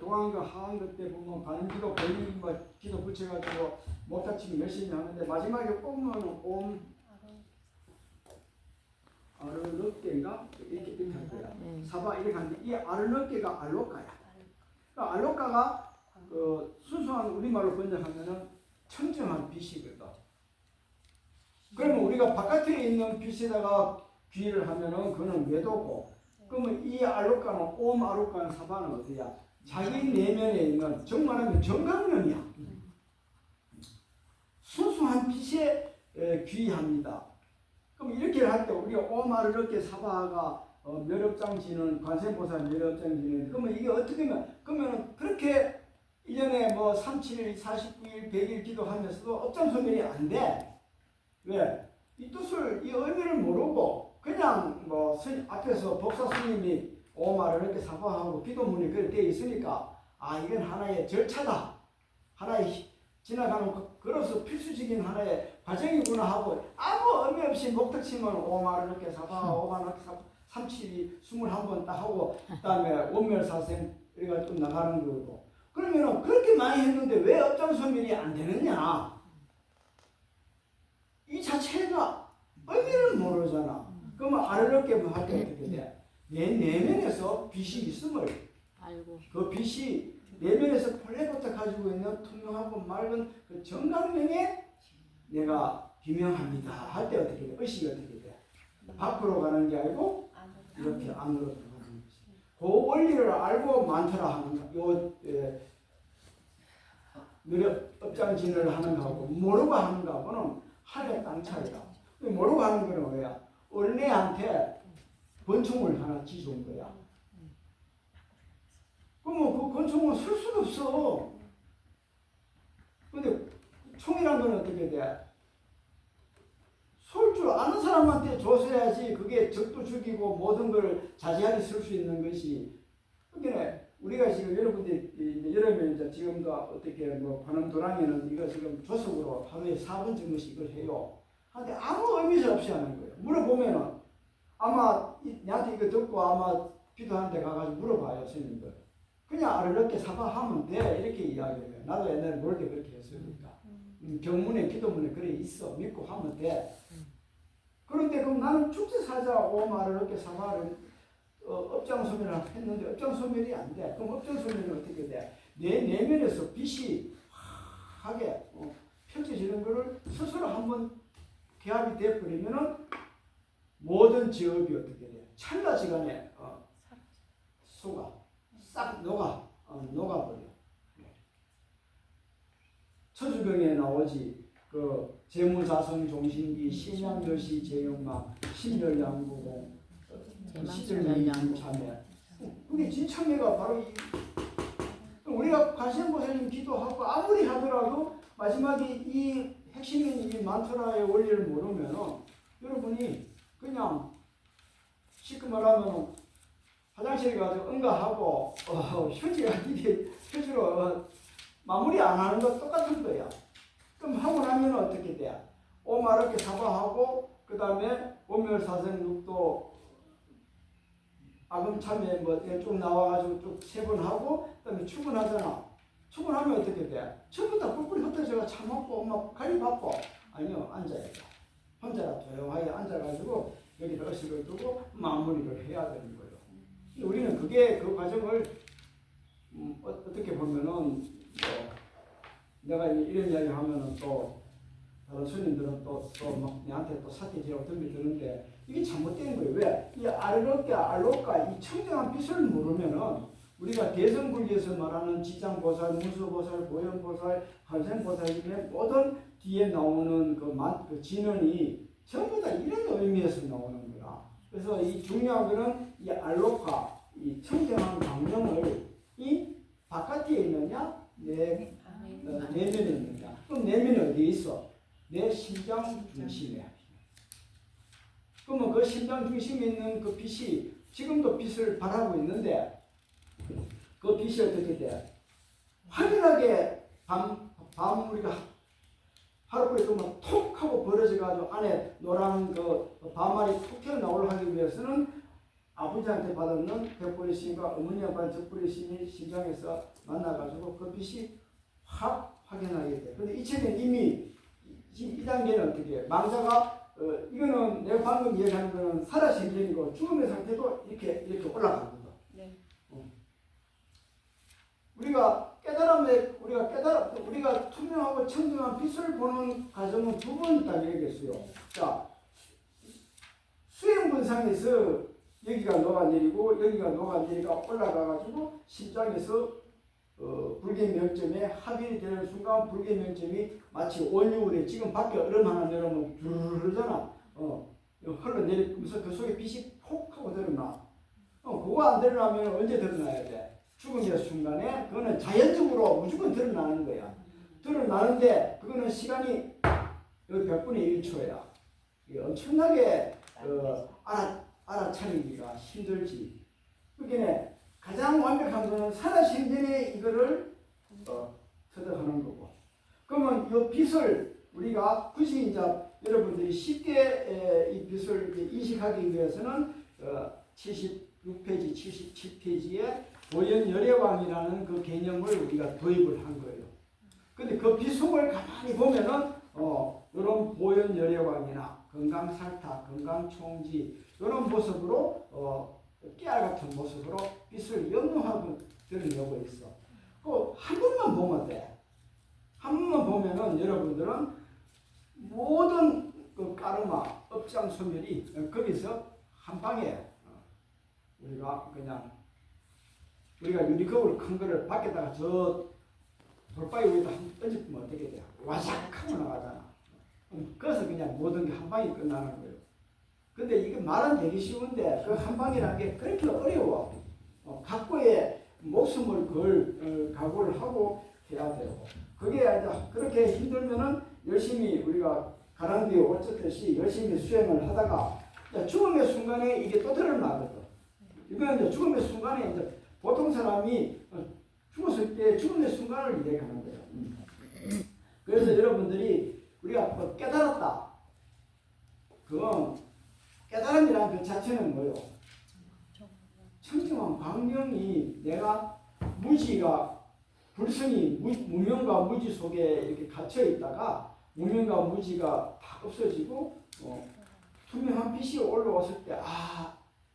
동안과 하한것 때 보면 가늠기도 거의 기도 붙여가지고 목탁치면 열심히 하는데 마지막에 오면 옴 아르르께가 이렇게 뜻할 거야. 사바 이렇게 하는데 이 아르르께가 알로까야. 그러니까 알로까가 순수한 우리말로 번역하면은 청정한 빛이거든. 그러면 우리가 바깥에 있는 빛에다가 귀를 하면은 그거는 외도고, 그러면 이 알로까는 옴 아로까는 사바는 어디야? 자기 내면에 있는 정말하면 정강령이야. 순수한 빛에 귀합니다. 그럼 이렇게 할 때 우리가 오마를 이렇게 사바가 멸업장지는 관세음보살 멸업장지는 그러면 이게 어떻게 하면 그러면 그렇게 1년에 뭐 37일, 49일, 100일 기도하면서도 업장소멸이 안 돼. 왜? 이 뜻을 이 의미를 모르고 그냥 뭐 앞에서 법사 스님이 오마를 이렇게 사바하고 기도문이 그렇게 되어 있으니까 이건 하나의 절차다. 하나의 지나가는 그로서 필수적인 하나의 과정이구나 하고 아무 의미 없이 목탁 치면 오마를 이렇게 사바, 오마를 이렇게 사바, 37이 21번 딱 하고 그다음에 원멸사생 우리가 좀 나가는 거고. 그러면은 그렇게 많이 했는데 왜 업장소멸이 안 되느냐? 이 자체가 의미를 모르잖아. 그러면 아르르께 할 때 어떻게 돼? 내 내면에서 빛이 있음을 알고 그 빛이 내면에서 폴레부터 가지고 있는 투명하고 맑은 그 정강명에 내가 비명합니다 할 때 어떻게 돼? 의식이 어떻게 돼? 밖으로 가는 게 아니고 이렇게 안으로 들어가는 거지. 그 원리를 알고 많더라 하는 요 업장진을 하는 거하고 모르고 하는 거하고는 하늘의 땅 차이다. 모르고 하는 거는 뭐야? 어린애한테 권총을 하나 쥐준 거야. 그러면 그 권총은 쓸 수가 없어. 근데 총이란 건 어떻게 돼? 쏠 줄 아는 사람한테 줬어야지 그게 적도 죽이고 모든 걸 자제하게 쓸 수 있는 것이. 그러니까 우리가 지금 여러분들이 여러분 이제 지금도 어떻게 뭐 관음도랑에는 이거 지금 조석으로 하루에 4번 정도씩 이걸 해요. 근데 아무 의미 없이 하는 거예요. 물어보면은 아마 나한테 이거 듣고 아마 기도하는 데 가가지고 물어봐요, 스님들. 그냥 아르르께 사바하면 돼. 이렇게 이야기해요. 나도 옛날에 모를 때 그렇게 했으니까. 경문에, 기도문에 그래 있어. 믿고 하면 돼. 그런데 그럼 나는 축제사자 옴 아르르께 사바를 업장소멸을 했는데 업장소멸이 안 돼. 그럼 업장소멸은 어떻게 돼? 내 내면에서 빛이 하게 펼쳐지는 것을 스스로 한번 개합이 되어버리면은 모든 지업이 어떻게 돼? 찰나시간에 속아 싹 녹아버려. 처주병에 나오지 그 재무자성 종신기 신양여시 제영망 신열양구공 시절참회 그게 진참회가 바로 우리가 관세음보살님 기도하고 아무리 하더라도 마지막에 이 핵심인 이 만트라의 원리를 모르면 여러분이 그냥 쉽게 말하면 화장실에 가서 응가하고 휴지가 이게 휴지로 마무리 안 하는 거 똑같은 거야. 그럼 하고 나면 어떻게 돼? 오마르게 사바하고 그 다음에 오멸사생육도 아금참에 뭐쭉 나와가지고 쭉 세 번 하고 그 다음에 출근하잖아. 출근하면 어떻게 돼? 전부 다 뿔뿔이 흩어져가 차 먹고 엄마 관리 받고 아니요 앉아야 돼. 혼자 조용하게 앉아가지고 여기다 의식을 두고 마무리를 해야 되는 거예요. 우리는 그게 그 과정을 어떻게 보면은 내가 이런 이야기 하면은 또 다른 스님들은 또막 내한테 또 사태지라고 덤비드는데 이게 잘못된 거예요. 왜? 이 알록가 이 청정한 빛을 모르면은 우리가 대성불교에서 말하는 지장보살, 무수보살, 보현보살, 한생보살의 모든 뒤에 나오는 그 진언이 전부 다 이런 의미에서 나오는 거야. 그래서 이 중요한 거는 이 알록가, 이 청정한 광명을 이 바깥에 있느냐, 내면에 있느냐. 그럼 내면이 어디에 있어? 내 심장 중심에. 그러면 그 심장 중심에 있는 그 빛이 지금도 빛을 발하고 있는데 그 빛이 어떻게 돼? 확연하게 밤 우리가 하루불에 그러면 톡 하고 벌어져가지고 안에 노란 그 밤알이 톡 튀어나오려 하기 위해서는 아버지한테 받았는 백불의 신과 어머니한테 받은 적불의 신이 심장에서 만나가지고 그 빛이 확 확연하게 돼. 근데 이 책은 이미 이 단계는 어떻게 해? 망자가 이거는 내가 방금 얘기하는 거는 살아생전이고 죽음의 상태도 이렇게 올라가는 거다. 네. 우리가 우리가 투명하고 청정한 빛을 보는 과정은 두 번 있다고 얘기했어요. 자, 수행분상에서 여기가 녹아내리고 여기가 녹아내리가 올라가가지고 심장에서 불계 명점에 합일이 되는 순간 불계 명점이 마치 원유울에 지금 밖에 얼음 하나 내려오면 두르르 흐르잖아. 흘러내리면서 그 속에 빛이 폭 하고 드러나. 그거 안 드러나면 언제 드러나야 돼? 죽음의 순간에 그거는 자연적으로 무조건 드러나는 거야. 드러나는데 그거는 시간이 여기 100분의 1초야. 엄청나게 알아차리기가 힘들지. 그러니까 가장 완벽한 거는 살아생전에 이거를 터득하는 거고. 그러면 이 빛을 우리가 굳이 이제 여러분들이 쉽게 이 빛을 인식하기 위해서는 76페이지, 77페이지에 보현열애왕이라는 그 개념을 우리가 도입을 한 거예요. 근데 그 빛속을 가만히 보면은 이런 보현열애왕이나 건강살타, 건강총지 이런 모습으로 깨알 같은 모습으로 빛을 영롱하고 드러내고 있어. 한 번만 보면 돼. 한 번만 보면은 여러분들은 모든 그 까르마, 업장 소멸이 거기서 한 방에 우리가 그냥 우리가 유리컵을 큰 거를 밖에다가 저 돌바위 위에다 한 던지면 어떻게 돼? 와삭 하고 나가잖아. 그래서 그냥 모든 게 한 방에 끝나는 거예요. 근데 이게 말은 되기 쉬운데 그 한 방이라는 게 그렇게 어려워. 각고의 목숨을 걸 각오를 하고 해야 되고 그게 이제 그렇게 힘들면은 열심히 우리가 가랑비에 옷 젖듯이 열심히 수행을 하다가 죽음의 순간에 이게 또 드러나거든. 이거는 이제 죽음의 순간에 이제 보통 사람이 죽었을 때 죽음의 순간을 이야기하는 거예요. 그래서 여러분들이 우리가 깨달았다. 그건 깨달음이란 그 자체는 뭐예요? 청정한 광명이 내가 무지가 불성이 무명과 무지 속에 이렇게 갇혀 있다가 무명과 무지가 다 없어지고 투명한 빛이 올라왔을 때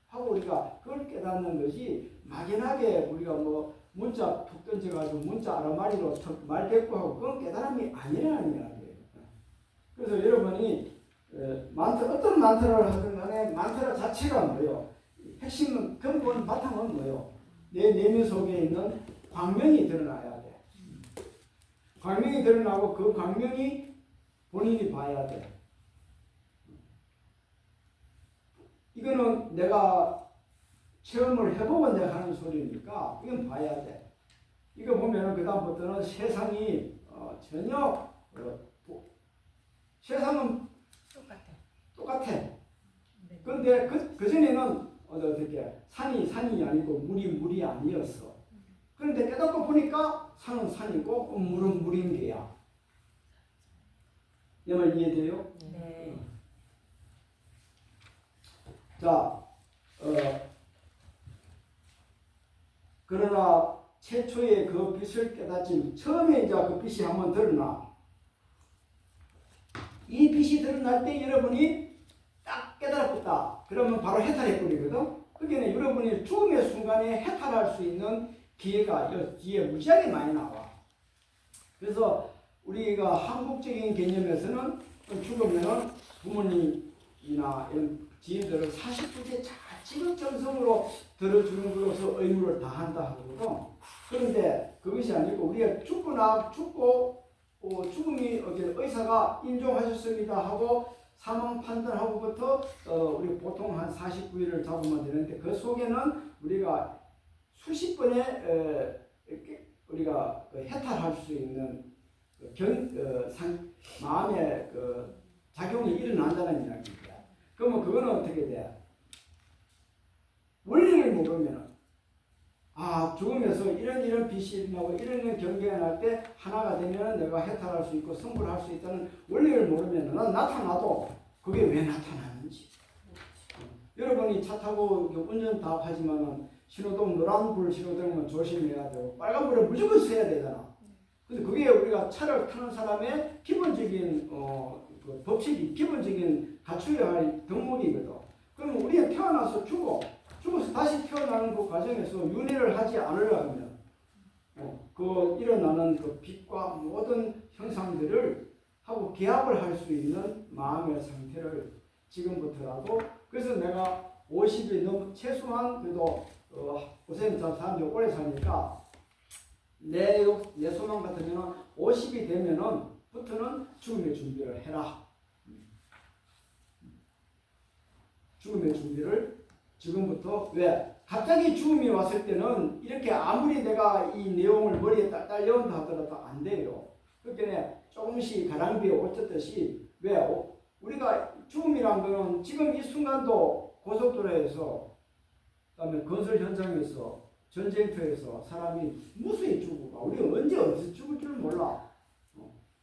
하고 우리가 그걸 깨닫는 것이 막연하게 우리가 문자 툭 던져가지고 문자 아라마리로 말 대꾸하고 그건 깨달음이 아니라는 이야기예요. 그래서 여러분이 어떤 만트라를 하든 간에 만트라 자체가 뭐예요? 핵심은 근본 바탕은 뭐예요? 내 내면 속에 있는 광명이 드러나야 돼. 광명이 드러나고 그 광명이 본인이 봐야 돼. 이거는 내가 체험을 해보고 내가 하는 소리니까 이건 봐야 돼. 이거 보면은 그 다음부터는 세상이 전혀 세상은 똑같아. 그런데 그 전에는 어떻게 산이 아니고 물이 아니었어. 그런데 깨닫고 보니까 산은 산이고 물은 물인 게야. 내 말 이해돼요? 네. 자, 그러나 최초의 그 빛을 깨닫지, 처음에 이제 그 빛이 한번 드러나. 이 빛이 드러날 때 여러분이 딱 깨달았다. 그러면 바로 해탈해버리거든. 그러니까 여러분이 죽음의 순간에 해탈할 수 있는 기회가 뒤에 무지하게 많이 나와. 그래서 우리가 한국적인 개념에서는 죽으면 부모님이나 이런 지인들을 40부제 잘 지극정성으로 들어주는 것으로 의무를 다한다 하거든. 그런데 그것이 아니고 우리가 죽고 죽음이 의사가 인정하셨습니다 하고 사망 판단하고부터 우리 보통 한 49일을 잡으면 되는데 그 속에는 우리가 수십 번의 우리가 해탈할 수 있는 마음의 작용이 일어난다는 이야기입니다. 그러면 그거는 어떻게 돼? 원리를 모르면 죽음에서 이런 빛이 일어나고 이런 경계가 날 때 하나가 되면 내가 해탈할 수 있고 성불할 수 있다는 원리를 모르면 난 나타나도 그게 왜 나타나는지. 여러분이 차 타고 운전 다 하지만은 신호등 노란불 신호등은 조심해야 되고 빨간불에 무조건 서야 되잖아. 근데 그게 우리가 차를 타는 사람의 기본적인 그 법칙이 기본적인 갖추어야 할 덕목이거든. 그러면 우리가 태어나서 죽어서 다시 태어나는 그 과정에서 윤회를 하지 않으려면 그 일어나는 그 빛과 모든 형상들을 하고 기합을 할 수 있는 마음의 상태를 지금부터라도. 그래서 내가 50이 너무 최소한 그래도 고생 잘 사람이 오래 사니까 내 소망 같으면 50이 되면은 부터는 죽음의 준비를 해라. 죽음의 준비를 지금부터. 왜? 갑자기 죽음이 왔을 때는 이렇게 아무리 내가 이 내용을 머리에 딱 딸려온다 하더라도 안 돼요. 그러니까 조금씩 가랑비에 옷 젖듯이. 왜? 우리가 죽음이란 거는 지금 이 순간도 고속도로에서 그다음에 건설 현장에서 전쟁터에서 사람이 무수히 죽고 가. 우리가 언제 어디서 죽을 줄 몰라.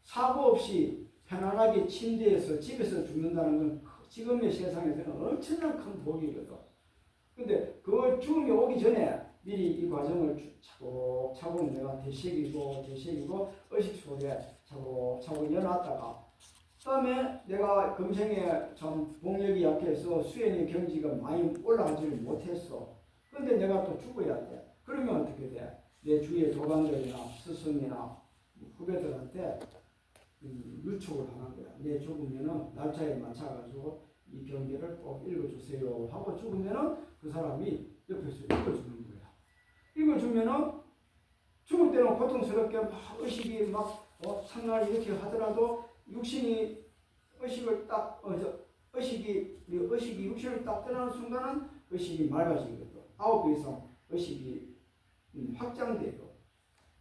사고 없이 편안하게 침대에서 집에서 죽는다는 건 지금의 세상에서는 엄청난 큰 복이거든. 근데 그 죽음이 오기 전에 미리 이 과정을 차곡차곡 내가 되새기고 의식 속에 차곡차곡 열어놨다가 그다음에 내가 금생에 참 복력이 약해서 수행의 경지가 많이 올라가지를 못했어. 근데 내가 또 죽어야 돼. 그러면 어떻게 돼? 내 주위의 도반들이나 스승이나 후배들한테 유촉을 하는 거야. 내 죽으면은 날짜에 맞춰가지고 이 경계를 꼭 읽어주세요 하고 죽으면은 그 사람이 옆에서 읽어주는 거야. 읽어주면은 죽을 때는 고통스럽게 막 의식이 막 삼날 이렇게 하더라도 육신이 의식을 딱 의식이 육신을 딱 떠나는 순간은 의식이 맑아지거든. 9배 이상 의식이 확장돼요.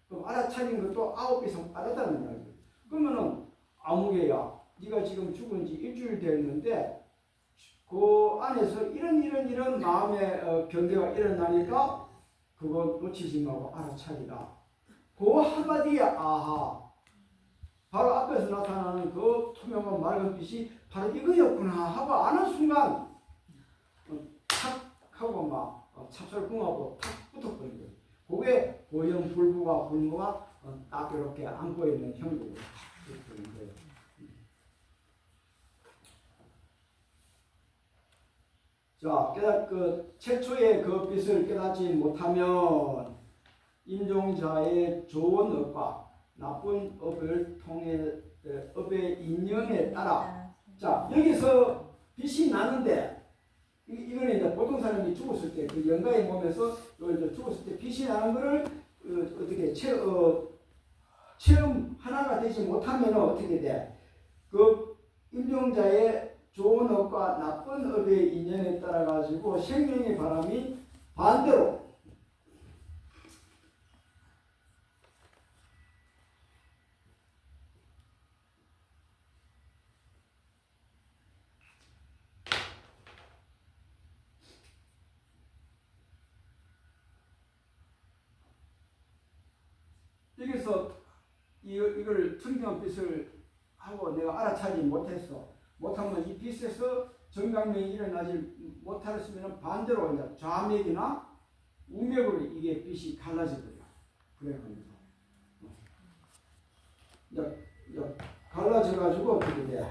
그럼 알아차린 것도 9배 이상 빠르다는 이야기예요. 그러면은 아무개야, 네가 지금 죽은 지 일주일 됐는데 그 안에서 이런 마음의 경계가 일어나니까 그거 놓치지 말고 알아차리라. 그 한마디에 아하, 바로 앞에서 나타나는 그 투명한 맑은 빛이 바로 이거였구나 하고 아는 순간 탁 하고 막 찹쌀궁하고 탁 붙어버린 거예요. 그게 고연불부가 불무가 딱 이렇게 안고 있는 형국으로 붙어버린 거예요. 자, 최초의 그 빛을 깨닫지 못하면 임종자의 좋은 업과 나쁜 업을 통해 업의 인연에 따라. 자, 여기서 빛이 나는데 이거는 이제 보통 사람이 죽었을 때 그 영가의 몸에서 죽었을 때 빛이 나는 거를 어떻게 체험 하나가 되지 못하면 어떻게 돼? 그 임종자의 좋은 업과 나쁜 업의 인연에 따라 가지고 생명의 바람이 반대로 여기서 이걸 청정빛을 하고 내가 알아차지 못했어. 못하면 이 빛에서 정강경이 일어나지 못하였으면 반대로 이제 좌맥이나 우맥으로 이게 빛이 갈라져 버려. 그래 가지고 이제 갈라져 가지고 어떻게 돼?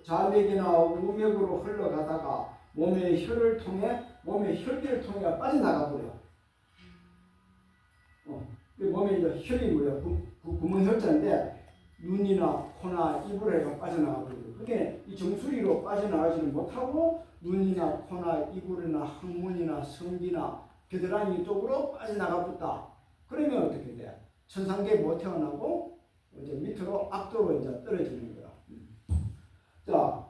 좌맥이나 우맥으로 흘러가다가 몸의 혈을 통해 몸의 혈기를 통해 빠져나가 버려. 몸에 이제 혈이 뭐야? 구멍혈자인데 눈이나 코나 입으로 해가 빠져나가 버리고, 그게 이 정수리로 빠져나가지는 못하고 눈이나 코나 입으로나 항문이나 성기나 겨드랑이 쪽으로 빠져나가 붙다. 그러면 어떻게 돼? 천상계 못 태어나고 이제 밑으로 악도로 이제 떨어지는 거야. 자,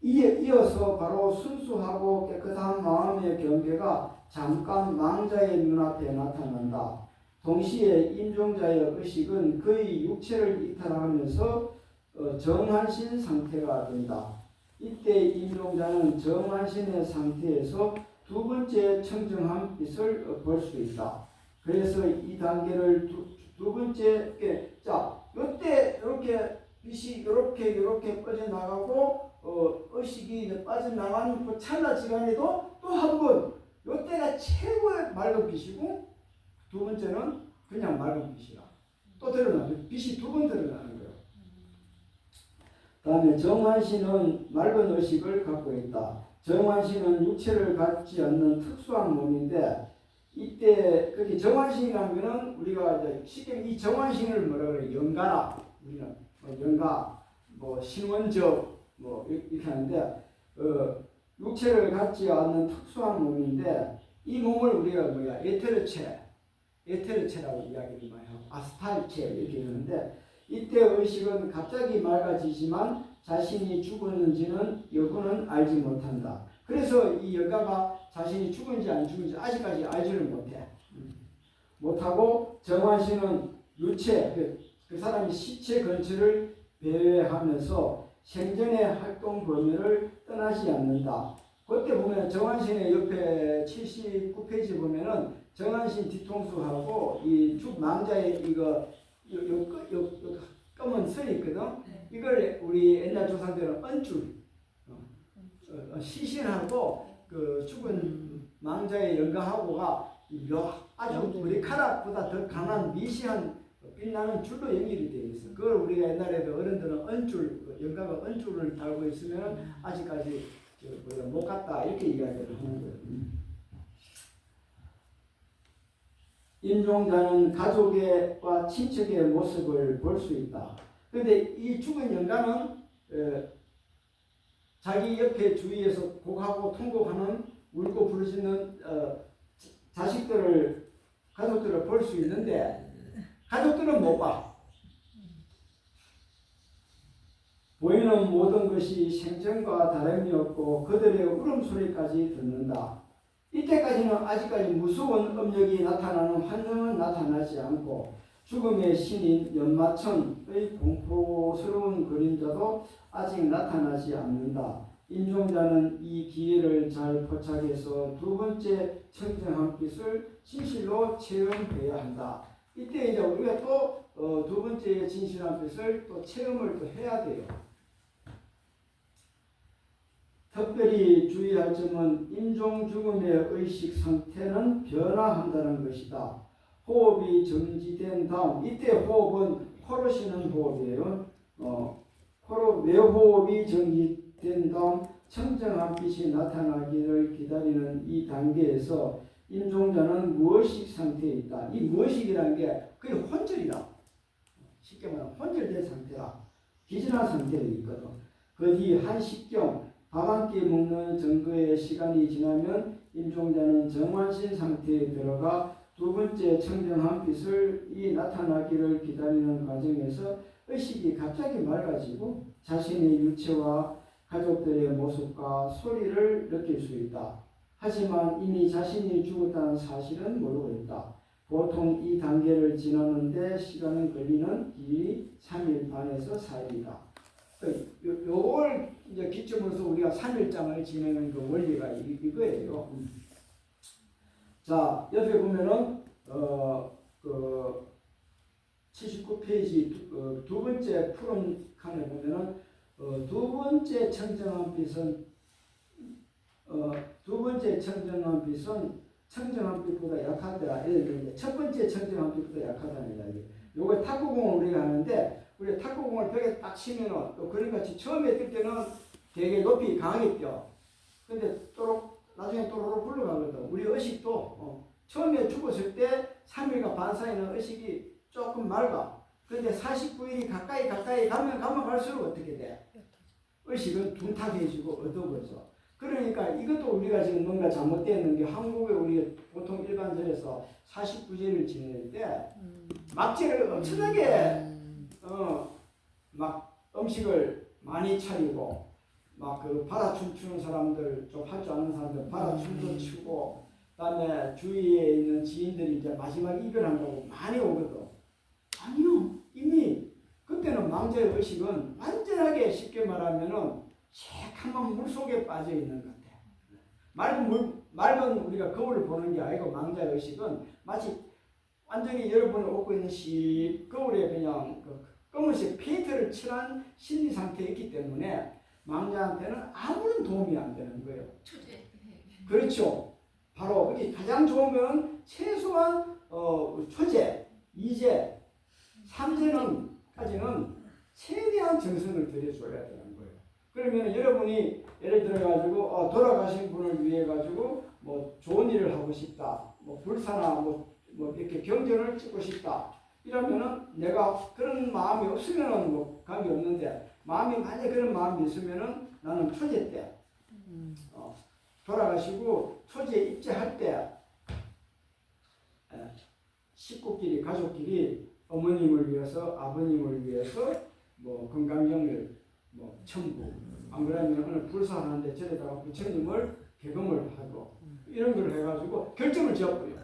이어서 바로 순수하고 깨끗한 마음의 경계가 잠깐 망자의 눈앞에 나타난다. 동시에 임종자의 의식은 그의 육체를 이탈하면서 정한신 상태가 된다. 이때 임종자는 정한신의 상태에서 두 번째 청정한 빛을 볼 수 있다. 그래서 이 단계를 두 번째, 자, 이때 이렇게 빛이 이렇게 빠져나가고 의식이 이제 빠져나가는 그 찰나 시간에도 또 한 번, 이때가 최고의 맑은 빛이고 두 번째는 그냥 맑은 빛이야. 또 드러나요. 빛이 두 번 드러나는 거예요. 다음에 정환신은 맑은 의식을 갖고 있다. 정환신은 육체를 갖지 않는 특수한 몸인데, 이때 그게 정환신이라는 거는 우리가 이제 쉽게 이 정환신을 뭐라 그래? 영가라. 우리는 영가, 신원적 이렇게 하는데, 육체를 갖지 않는 특수한 몸인데, 이 몸을 우리가 에테르체라고 이야기를 많이 하고 아스탈체 이렇게 하는데, 이때 의식은 갑자기 맑아지지만 자신이 죽었는지는 여부는 알지 못한다. 그래서 이 여가가 자신이 죽은지 안 죽은지 아직까지 알지를 못하고 정환신은 유체, 그 사람이 시체 근처를 배회하면서 생전의 활동 범위를 떠나지 않는다. 그때 보면 정환신의 옆에 79페이지 보면은 정환신 뒤통수하고 이 망자의 이거 검은 선이 있거든. 이걸 우리 옛날 조상들은 언줄, 시신하고 그 죽은 망자의 영가하고가 아주 머리카락보다 더 강한 미시한 빛나는 줄로 연결이 되어 있어. 그걸 우리가 옛날에도 어른들은 언줄, 영가가 언줄을 달고 있으면 아직까지 못 갔다 이렇게 이야기를 하는 거예요. 임종자는 가족과 친척의 모습을 볼 수 있다. 그런데 이 죽은 영가는 자기 옆에 주위에서 곡하고 통곡하는 울고 부르짖는 가족들을 볼 수 있는데 가족들은 못 봐. 보이는 모든 것이 생전과 다름이 없고 그들의 울음소리까지 듣는다. 이때까지는 아직까지 무서운 음력이 나타나는 환경은 나타나지 않고 죽음의 신인 연마천의 공포스러운 그림자도 아직 나타나지 않는다. 임종자는 이 기회를 잘 포착해서 두 번째 청정한 빛을 진실로 체험해야 한다. 이때 이제 우리가 또 두 번째 진실한 빛을 또 체험을 또 해야 돼요. 특별히 주의할 점은 임종 죽음의 의식 상태는 변화한다는 것이다. 호흡이 정지된 다음, 이때 호흡은 코로 쉬는 호흡이에요. 코로 외호흡이 정지된 다음 청정한 빛이 나타나기를 기다리는 이 단계에서 임종자는 무의식 상태에 있다. 이 무의식이라는 게 그게 혼절이다. 쉽게 말하면 혼절된 상태다. 기절한 상태에 있거든. 그 뒤 한식경 밥 한 끼 먹는 정도의 시간이 지나면 임종자는 정환신 상태에 들어가 두 번째 청정한 빛이 나타나기를 기다리는 과정에서 의식이 갑자기 맑아지고 자신의 유체와 가족들의 모습과 소리를 느낄 수 있다. 하지만 이미 자신이 죽었다는 사실은 모르고 있다. 보통 이 단계를 지나는데 시간은 걸리는 길이 3일 반에서 4일이다. 요걸 이제 기점으로서 우리가 3일장을 지내는 그 원리가 이거예요. 자, 옆에 보면은 그 79페이지 두 번째 푸른 칸에 보면은 두 번째 청정한빛은 두 번째 청정한빛은 청정한빛보다 약하다. 예를 들면 첫 번째 청정한빛보다 약하다는 이야기. 요거 탁구공을 우리가 하는데 우리 탁구공을 벽에 딱 치면은 또 그런 같이 처음에 뜰 때는 되게 높이 강하게 뛰어. 근데 나중에 또로록 굴러가거든. 우리 의식도 처음에 죽었을 때 3일과 반 사이는 의식이 조금 맑아. 근데 49일이 가까이 가면 갈수록 어떻게 돼? 의식은 둔탁해지고 어두워져. 그러니까 이것도 우리가 지금 뭔가 잘못되는 게 한국에 우리 보통 일반적에서 49제를 지낼 때 막지를 엄청나게 막 음식을 많이 차리고 막 그 바라춤 추는 사람들 좀 할 줄 아는 사람들 바라춤도 추고 그다음에 주위에 있는 지인들이 이제 마지막 이별한다고 많이 오거든. 아니요. 이미 그때는 망자의 의식은 완전하게 쉽게 말하면은 새카만 물 속에 빠져 있는 것 같아. 맑은 우리가 거울을 보는 게 아니고 망자의 의식은 마치 완전히 여러분이 얻고 있는 거울에 그냥 그 검은색 페인트를 칠한 심리 상태에 있기 때문에 망자한테는 아무런 도움이 안 되는 거예요. 그렇죠. 바로 그게 가장 좋은 건 최소한 초제, 이제, 삼제는까지는 최대한 정성을 들여줘야 되는 거예요. 그러면 여러분이 예를 들어 가지고 돌아가신 분을 위해 가지고 뭐 좋은 일을 하고 싶다, 뭐 불사나 뭐 이렇게 경전을 찍고 싶다. 이러면은 내가 그런 마음이 없으면은 뭐 관계 없는데 만약에 그런 마음이 있으면은 나는 초제 때 돌아가시고 초제 입제할 때 식구끼리 가족끼리 어머님을 위해서 아버님을 위해서 뭐 건강정일 뭐 첨부 안 그러면 오늘 불사하는데 저에다가 부처님을 개금을 하고 이런 걸 해가지고 결정을 지었고요.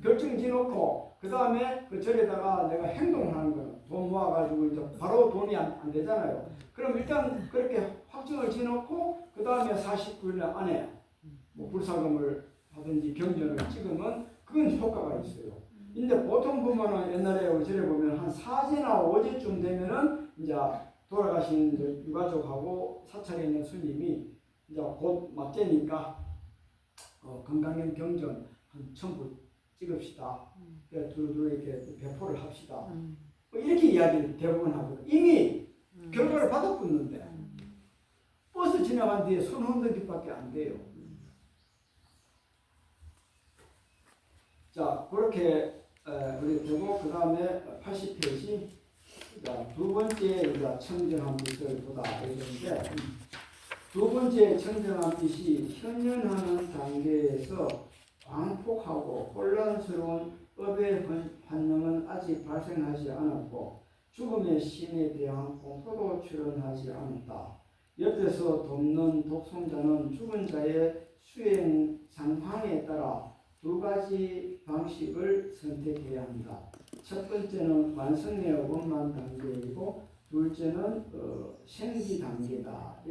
결정 지어놓고 그 다음에 그 절에다가 내가 행동하는 거는 돈 모아가지고 이제 바로 돈이 안 되잖아요. 그럼 일단 그렇게 확정을 지어놓고 그 다음에 49일 안에 뭐 불사금을 하든지 경전을 찍으면 그건 효과가 있어요. 근데 보통 보면은 옛날에 우리 절에 보면 한 4제나 5제쯤 되면은 이제 돌아가신 유가족하고 사찰에 있는 스님이 이제 곧 맞제니까 건강형 경전 한 1000부 찍읍시다. 두루두루 이렇게 배포를 합시다. 뭐 이렇게 이야기를 대부분 하거든. 이미 결과를 받아붙는데 버스 지나간 뒤에 손 흔든 뒷밖에 안 돼요. 자, 그렇게 우리 되고 그 다음에 80페이지 두 번째 우리가 청정한 빛을 보다 이랬는데 두 번째 청정한 빛이 현현하는 단계에서 광폭하고 혼란스러운 업의 환영은 아직 발생하지 않았고 죽음의 신에 대한 공포도 출현하지 않았다. 옆에서 돕는 독송자는 죽은 자의 수행 상황에 따라 두 가지 방식을 선택해야 한다. 첫 번째는 완성의 원만 단계이고 둘째는 생기 단계다.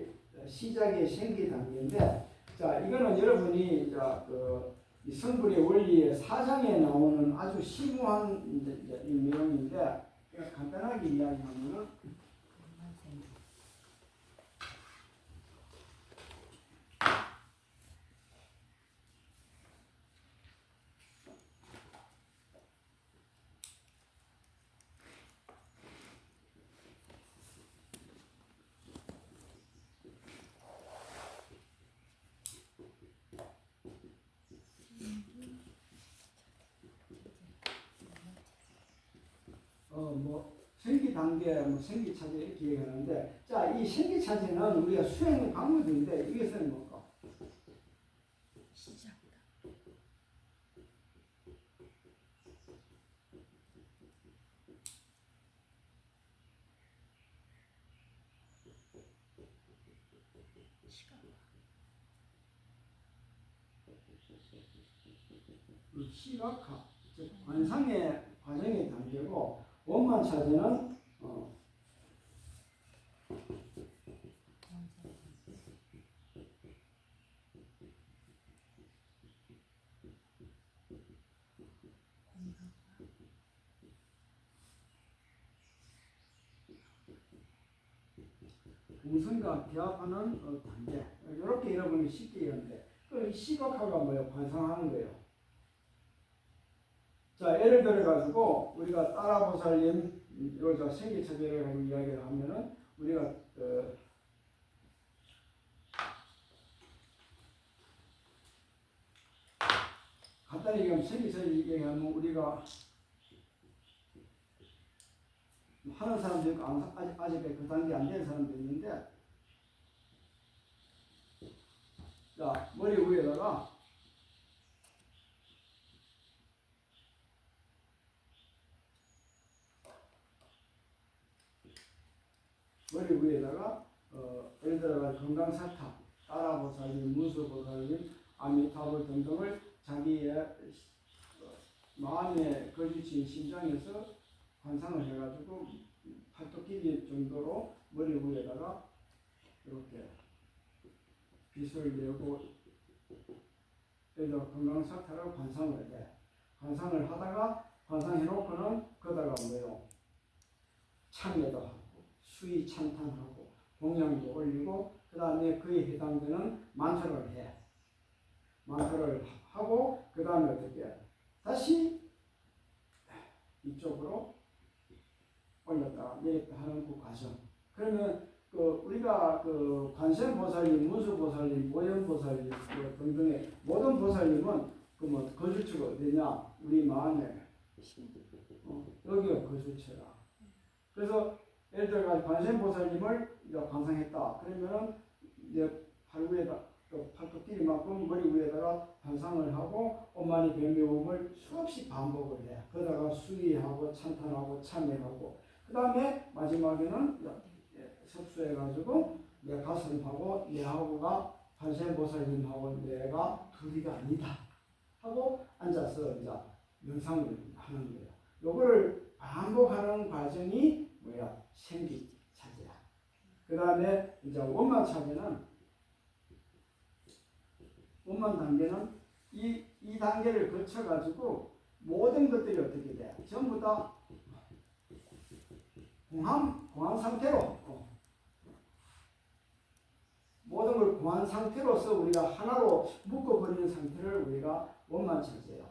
시작의 생기 단계인데 자 이거는 여러분이 이 성불의 원리의 4장에 나오는 아주 심오한 내용인데 간단하게 이야기하면은 생기 단계, 생기 차제 이렇게 얘기하는데, 자, 이 생기 차제는 우리가 수행의 방법인데, 이것은 뭘까? 시작이다. 시각화, 즉 관상의 과정의 단계고, 원만 차제는 공성과 기합하는 단계. 이렇게 여러분이 쉽게 이해하는데 그 시각화가 뭐예요? 관상하는 거예요. 자, 예를 들어 가지고 우리가 따라보살님 여기서 생기차별이라고 이야기를 하면은 우리가 간단히 얘기하면 생기차별 얘기하면 우리가 하는 사람도 있고 아직 그 단계 안 된 사람도 있는데, 자, 머리 위에다가 예를 들어 건강사타, 따라보살님, 무수보살님, 아미타불 등등을 자기의 마음에 거주친 심장에서 관상을 해가지고 팔뚝 길이 정도로 머리 위에다가 이렇게 빛을 내고, 예를 들어 건강사타를 관상을 해. 관상을 하다가 관상해놓고는 거다가 뭐요? 참여도 하고 수의 찬탄하고 공양도 올리고 그 다음에 그에 해당되는 만사를 해. 만사를 하고 그 다음에 어떻게 해? 다시 이쪽으로 올렸다 내렸다 하는 그 과정. 그러면 우리가 관세음보살님, 무수보살님, 보현보살님 등등의 모든 보살님은 뭐 거주처가 어디냐? 우리 마음에 여기가 거주처라. 그래서 예를 들어 관세음보살님을 관상했다. 그러면은 내 팔 위에다 팔뚝 길이만큼 머리 위에다가 관상을 하고 오만이 변묘음을 수없이 반복을 해. 그러다가 수의하고 찬탄하고 참회하고 그 다음에 마지막에는 섭수해가지고 내 가슴하고 내하고가 관세음보살님하고 내가 둘이가 아니다 하고 앉아서 이제 명상을 하는 거예요. 요거를 반복하는 과정이 뭐야? 생기차지야. 그 다음에 이제 원만 단계는 이 단계를 거쳐가지고 모든 것들이 어떻게 돼? 전부 다 공황 상태로 모든 걸 공황 상태로서 우리가 하나로 묶어버리는 상태를 우리가 원만차지예요.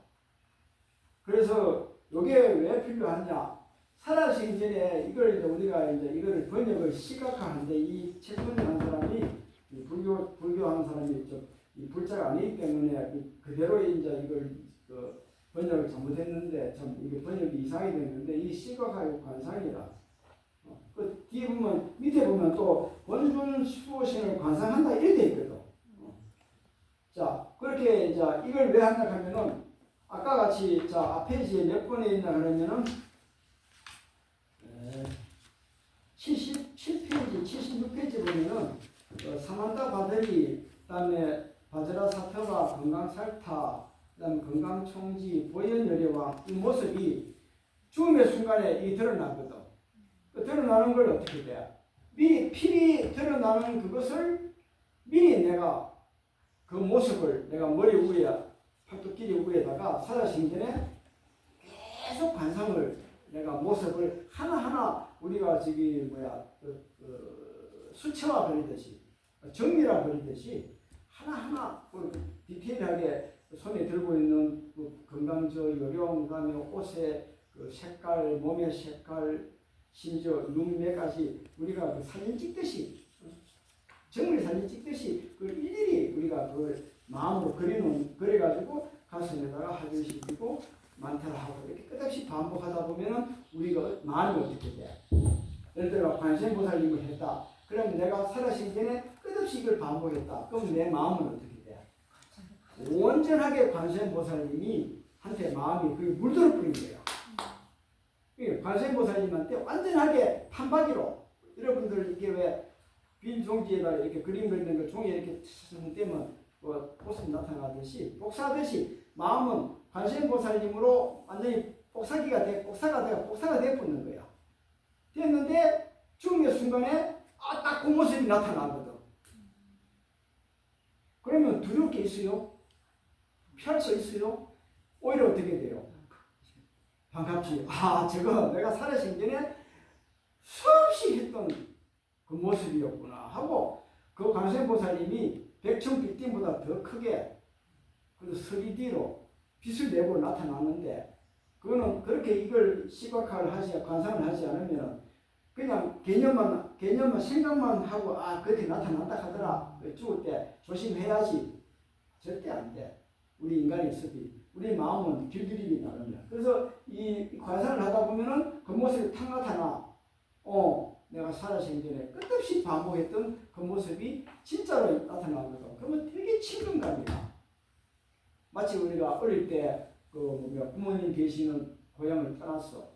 그래서 이게 왜 필요하냐? 살아시기 전에 이걸 이제 우리가 이거를 번역을 시각화하는데 이 최선한 사람이 불교하는 사람이 이 불자가 아니기 때문에 그대로 이제 이걸 번역을 잘못했는데 참 이게 번역이 이상이 됐는데 이 시각화의 관상이라. 그 뒤에 보면 밑에 보면 또 원준 수호신을 관상한다 이렇게 돼 있거든. 자, 그렇게 이제 이걸 왜 한다 하면은 아까 같이 자 앞페이지에 몇 번에 있나 그러면은 77페이지, 76페이지 보면은 사만다 바들이 그다음에 바즈라 사표가 건강살타, 그다음에 건강총지, 보현열애와 이 모습이 죽음의 순간에 이 드러나거든. 드러나는 걸 어떻게 돼? 미리 필히 드러나는 그것을 미리 내가 그 모습을 내가 머리 위에 팔뚝길이 위에다가 살아신 전에 계속 관상을 내가 모습을 하나하나 우리가 저기 수채화 버리듯이 정밀화 버리듯이 하나하나 디테일하게 손에 들고 있는 건강저 요령, 그다음에 옷의 색깔, 몸의 색깔, 심지어 눈매까지 우리가 사진 찍듯이 정밀 사진 찍듯이 일일이 우리가 그걸 마음으로 그려가지고 가슴에다가 하전시키고 만타를 하고 이렇게 끝없이 반복하다 보면은 우리가 마음이 어떻게 돼? 예를 들어 관세음보살님을 했다. 그러면 내가 살아신 전에 끝없이 이걸 반복했다. 그럼 내 마음은 어떻게 돼? 온전하게 관세음보살님이 한테 마음이 그게 물들어 버린 거예요. 관세음보살님한테 완전하게 판박이로 여러분들 이렇게 왜 빈 종지에다 이렇게 그림 그리는 거 종이에 이렇게 떼면 모습이 나타나듯이 복사하듯이 마음은 관세음보살님으로 완전히 복사가 돼 붙는 거야. 됐는데 죽음의 순간에 딱 그 모습이 나타나거든. 그러면 두려울 게 있어요? 피할 수 있어요? 오히려 어떻게 돼요? 반갑지. 저거 내가 살아신 전에 수없이 했던 그 모습이었구나 하고 그 관세음보살님이 백천빛띠보다 더 크게 그리고 3D로 빛을 내고 나타나는데 그거는 그렇게 이걸 시각화를 관상을 하지 않으면 그냥 개념만 생각만 하고 그렇게 나타난다 하더라. 죽을 때 조심해야지. 절대 안 돼. 우리 인간의 습이 우리 마음은 길들이기 나름이야. 그래서 이 관상을 하다 보면은 그 모습이 탁 나타나. 내가 살아생전에 끝없이 반복했던 그 모습이 진짜로 나타나거든. 그러면 되게 친근감이야. 마치 우리가 어릴 때 부모님 계시는 고향을 떠났어.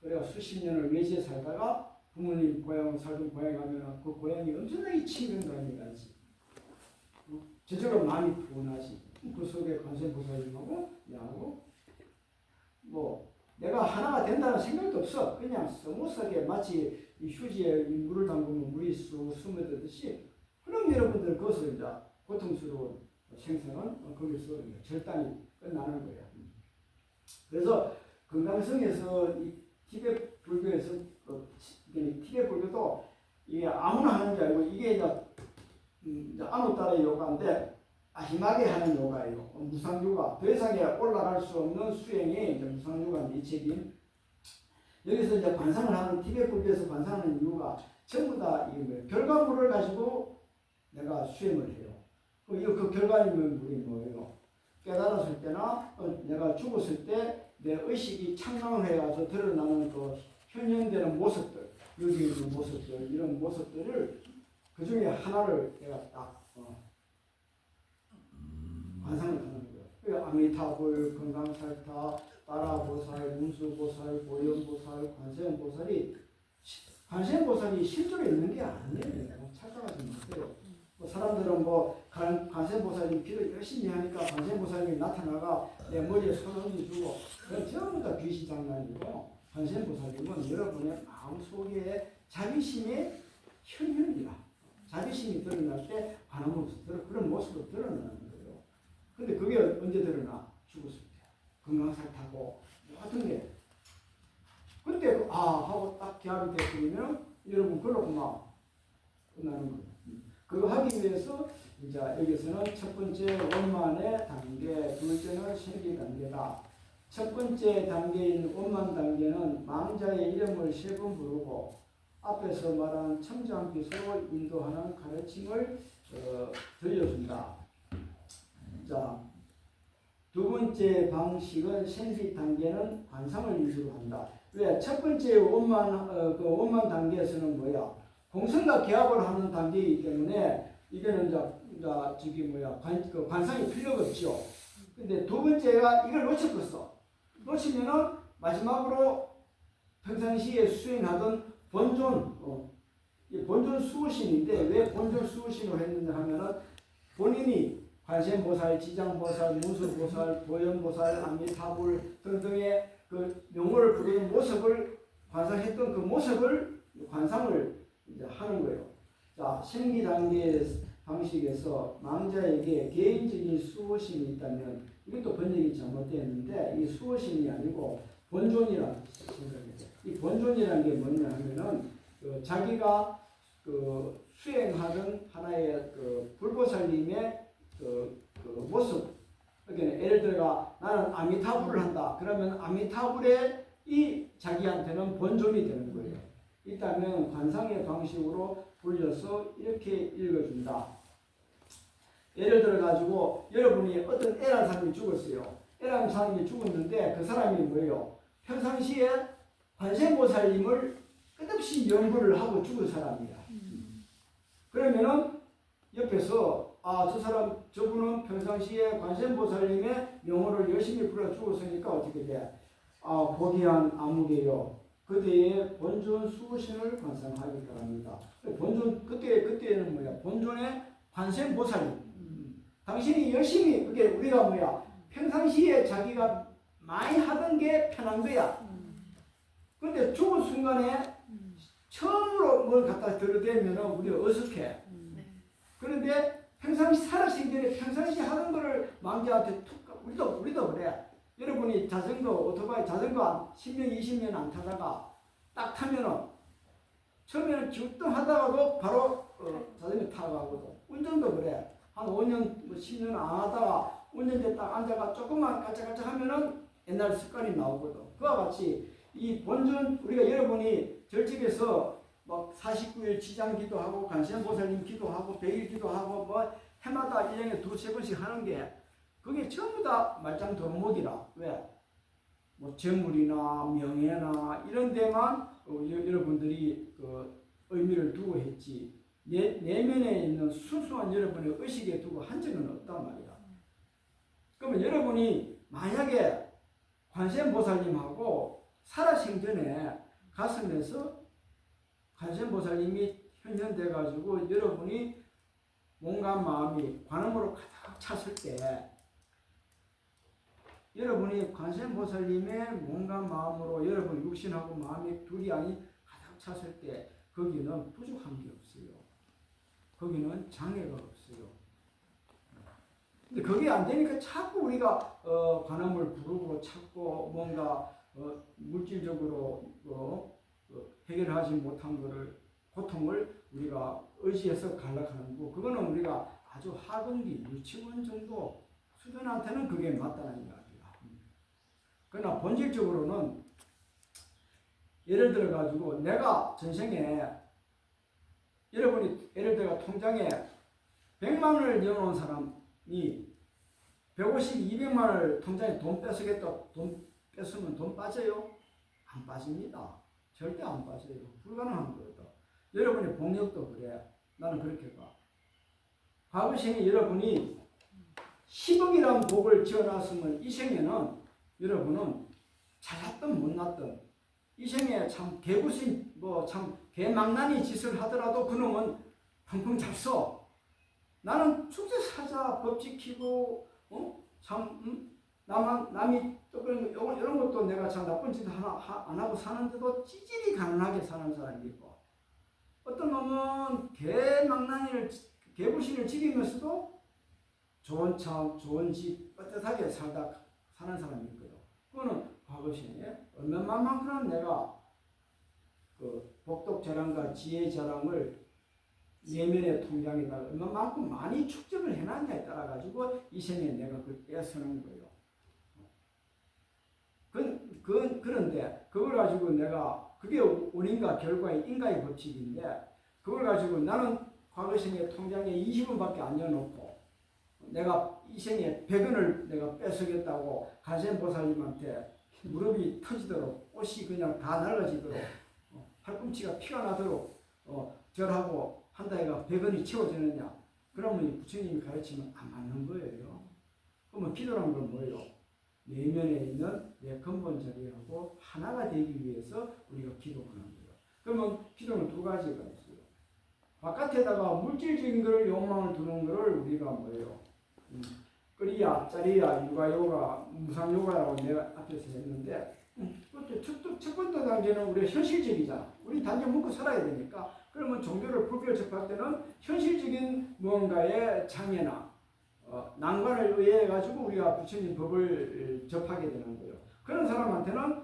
그래가 수십 년을 외지에 살다가 부모님 살던 고향에 가면 그 고향이 엄청나게 친근감이 가지. 저절로 마음이 푸근하지. 그 속에 관세음보살님하고 나하고 내가 하나가 된다는 생각도 없어. 그냥 스무스하게 마치 이 휴지에 물을 담그면 물이 쑥 스며들듯이 그럼 여러분들 그것을 이제 고통스러운 생생은 거기서 절단이 끝나는 거야. 그래서 금강성에서 이 티베트 불교에서 티베트 불교도 이게 아무나 하는 게 아니고 이게 이제 아무따라 요가인데 심하게 하는 요가예요. 무상요가. 더 이상에 올라갈 수 없는 수행이 이제 무상요가인데 이 책임. 여기서 이제 관상을 하는 티베트 불교에서 관상하는 이유가 전부 다 이게 결과물을 가지고 내가 수행을 해요. 그 결과물이 뭐예요? 깨달았을 때나 내가 죽었을 때 내 의식이 창강을 해가지고 드러나는 그 현현되는 모습들, 여기 있는 모습들, 이런 모습들을 그 중에 하나를 내가 딱 관상을 하는 거예요. 아미타불, 건강살타, 따라보살, 문수보살, 보현보살, 관세음보살이 실제로 있는 게 아니에요. 착각하지 마세요. 사람들은 관세음보살님 기도 열심히 하니까 관세음보살님이 나타나가 내 머리에 손 얹어주고 그건 전부 다 귀신 장난이고 관세음보살님은 여러분의 마음속에 자비심의 현현이라. 자비심이 드러날 때 그런 모습으로 드러나는 거예요. 근데 그게 언제 드러나? 죽었을 때. 건강살타고 같은 게. 그때 하고 딱 기합이 되면 여러분 그렇구나. 끝나는 거예요. 그거 하기 위해서 이제 여기서는 첫 번째 원만의 단계, 둘째는 실기 단계다. 첫 번째 단계인 원만 단계는 망자의 이름을 3번 부르고 앞에서 말한 첨장빛으로 인도하는 가르침을 들려준다. 자, 두 번째 방식은 생기 단계는 관상을 위주로 한다. 왜? 첫 번째 원만 단계에서는 뭐야? 공성과 개합을 하는 단계이기 때문에 이거는 관상이 필요가 없죠. 근데 두 번째가 이걸 놓쳤겠어. 놓치면은 마지막으로 평상시에 수행하던 본존 수호신인데 왜 본존 수호신을 했느냐 하면은 본인이 관세음보살, 지장보살, 무수보살, 보현보살, 아미타불 등등의 그 명호를 부르는 모습을 관상했던 그 모습을 관상을 이제 하는 거예요. 자, 생기 단계 방식에서 망자에게 개인적인 수호신이 있다면 이것도 번역이 잘못되었는데 이 수호신이 아니고 본존이라는 생각이에요. 이 본존이라는 게 뭐냐 하면은 자기가 수행하던 하나의 불보살님의 모습. 그러니까 예를 들어 나는 아미타불을 한다. 그러면 아미타불의 이 자기한테는 본존이 되는 거예요. 있다면 관상의 방식으로 불려서 이렇게 읽어준다. 예를 들어 가지고 여러분이 어떤 A라는 사람이 죽었어요. A라는 사람이 죽었는데 그 사람이 뭐예요? 평상시에 관세음보살님을 끝없이 연구를 하고 죽은 사람이야. 그러면은 옆에서 저분은 평상시에 관세음보살님의 명호를 열심히 불러 죽었으니까 어떻게 돼? 고귀한 아무개요. 그때의 본존 수호신을 관상하기 바랍니다. 그때는 뭐야? 본존의 관세음보살님. 당신이 열심히, 그게 우리가 뭐야? 평상시에 자기가 많이 하던 게 편한 거야. 근데 죽은 순간에 처음으로 뭘 갖다 들어대면 우리가 어색해. 그런데 살아생전에 평상시 하던 거를 망자한테 우리도 그래. 여러분이 오토바이 자전거 10년, 20년 안 타다가 딱 타면은 처음에는 기우뚱 하다가도 바로 자전거 타고 가거든. 운전도 그래. 한 5년, 뭐 10년 안 하다가 운전대 딱 앉아가 조금만 깔짝깔짝 하면은 옛날 습관이 나오거든. 그와 같이 이 본전 우리가 여러분이 절집에서 막 49일 지장 기도하고 관세음보살님 기도하고 100일 기도하고 뭐 해마다 1년에 두세 번씩 하는 게 그게 전부 다 말짱 도루묵이라. 왜? 뭐 재물이나 명예나 이런 데만 여러분들이 그 의미를 두고 했지 내면에 있는 순수한 여러분의 의식에 두고 한 적은 없단 말이야. 그러면 여러분이 만약에 관세음보살님하고 살아생전에 가슴에서 관세음보살님이 현현돼 가지고 여러분이 몸과 마음이 관음으로 가득 찼을 때 여러분이 관세음보살님의 몸과 마음으로 여러분 육신하고 마음이 둘이 아니 가득 찼을 때 거기는 부족한 게 없어요. 거기는 장애가 없어요. 근데 그게 안 되니까 자꾸 우리가 관음을 부르고 찾고 뭔가 물질적으로 해결하지 못한 거를 고통을 우리가 의지해서 갈락하는 거 그거는 우리가 아주 하근기 유치원 정도 수준한테는 그게 맞다는 이야기야. 그러나 본질적으로는 예를 들어 가지고 내가 전생에 여러분이 예를 들어 통장에 100만 원을 넣어놓은 사람이 150, 200만 원을 통장에 돈 뺏으겠다 돈 뺏으면 돈 빠져요? 안 빠집니다. 절대 안 빠져요. 불가능한 거다. 여러분의 복력도 그래. 나는 그렇게 봐. 과거 생에 여러분이 10억이라는 복을 지어놨으면 이 생에는 여러분은 잘났든 못났든 이 생에 참 개구신 뭐 참 개망나니 짓을 하더라도 그놈은 펑펑 잘 써. 나는 축제사자 법 지키고 남이 또 이런 것도 내가 참 나쁜 짓 하나 안 하고 사는데도 찌질이 가난하게 사는 사람이 있고 어떤 놈은 개망나니를 개구신을 지키면서도 좋은 차 좋은 집 떳떳하게 살다 사는 사람이 있거든. 그거는 과거 생에 얼마만큼은 내가 그 복덕 자랑과 지혜 자랑을 내면의 통장에다가 얼마만큼 많이 축적을 해놨냐에 따라 가지고 이 생에 내가 그걸 떼쓰는 거예요. 그런데 그걸 가지고 내가 그게 원인과 결과의 인과의 법칙인데 그걸 가지고 나는 과거 생에 통장에 20원밖에 안 넣어놓고 내가 이 생에 100원을 내가 뺏어겠다고 관세음보살님한테 무릎이 터지도록 옷이 그냥 다 낡아지도록 팔꿈치가 피가 나도록 절하고 한다해가 100원이 채워지느냐? 그러면 부처님이 가르치면 안 맞는 거예요. 그러면 기도란 건 뭐예요? 내면에 있는 내 근본 자리하고 하나가 되기 위해서 우리가 기도하는 거예요. 그러면 기도는 두 가지가 있어요. 바깥에다가 물질적인 걸 욕망을 두는 거를 우리가 뭐예요? 끓이야, 짜리야, 육아요가, 무상요가라고 내가 앞에서 했는데 첫 번째 단계는 우리가 현실적이잖아. 우리 단지 먹고 살아야 되니까 그러면 종교를 불교를 접할 때는 현실적인 무언가의 장애나 난관을 의해 가지고 우리가 부처님 법을 접하게 되는 거예요. 그런 사람한테는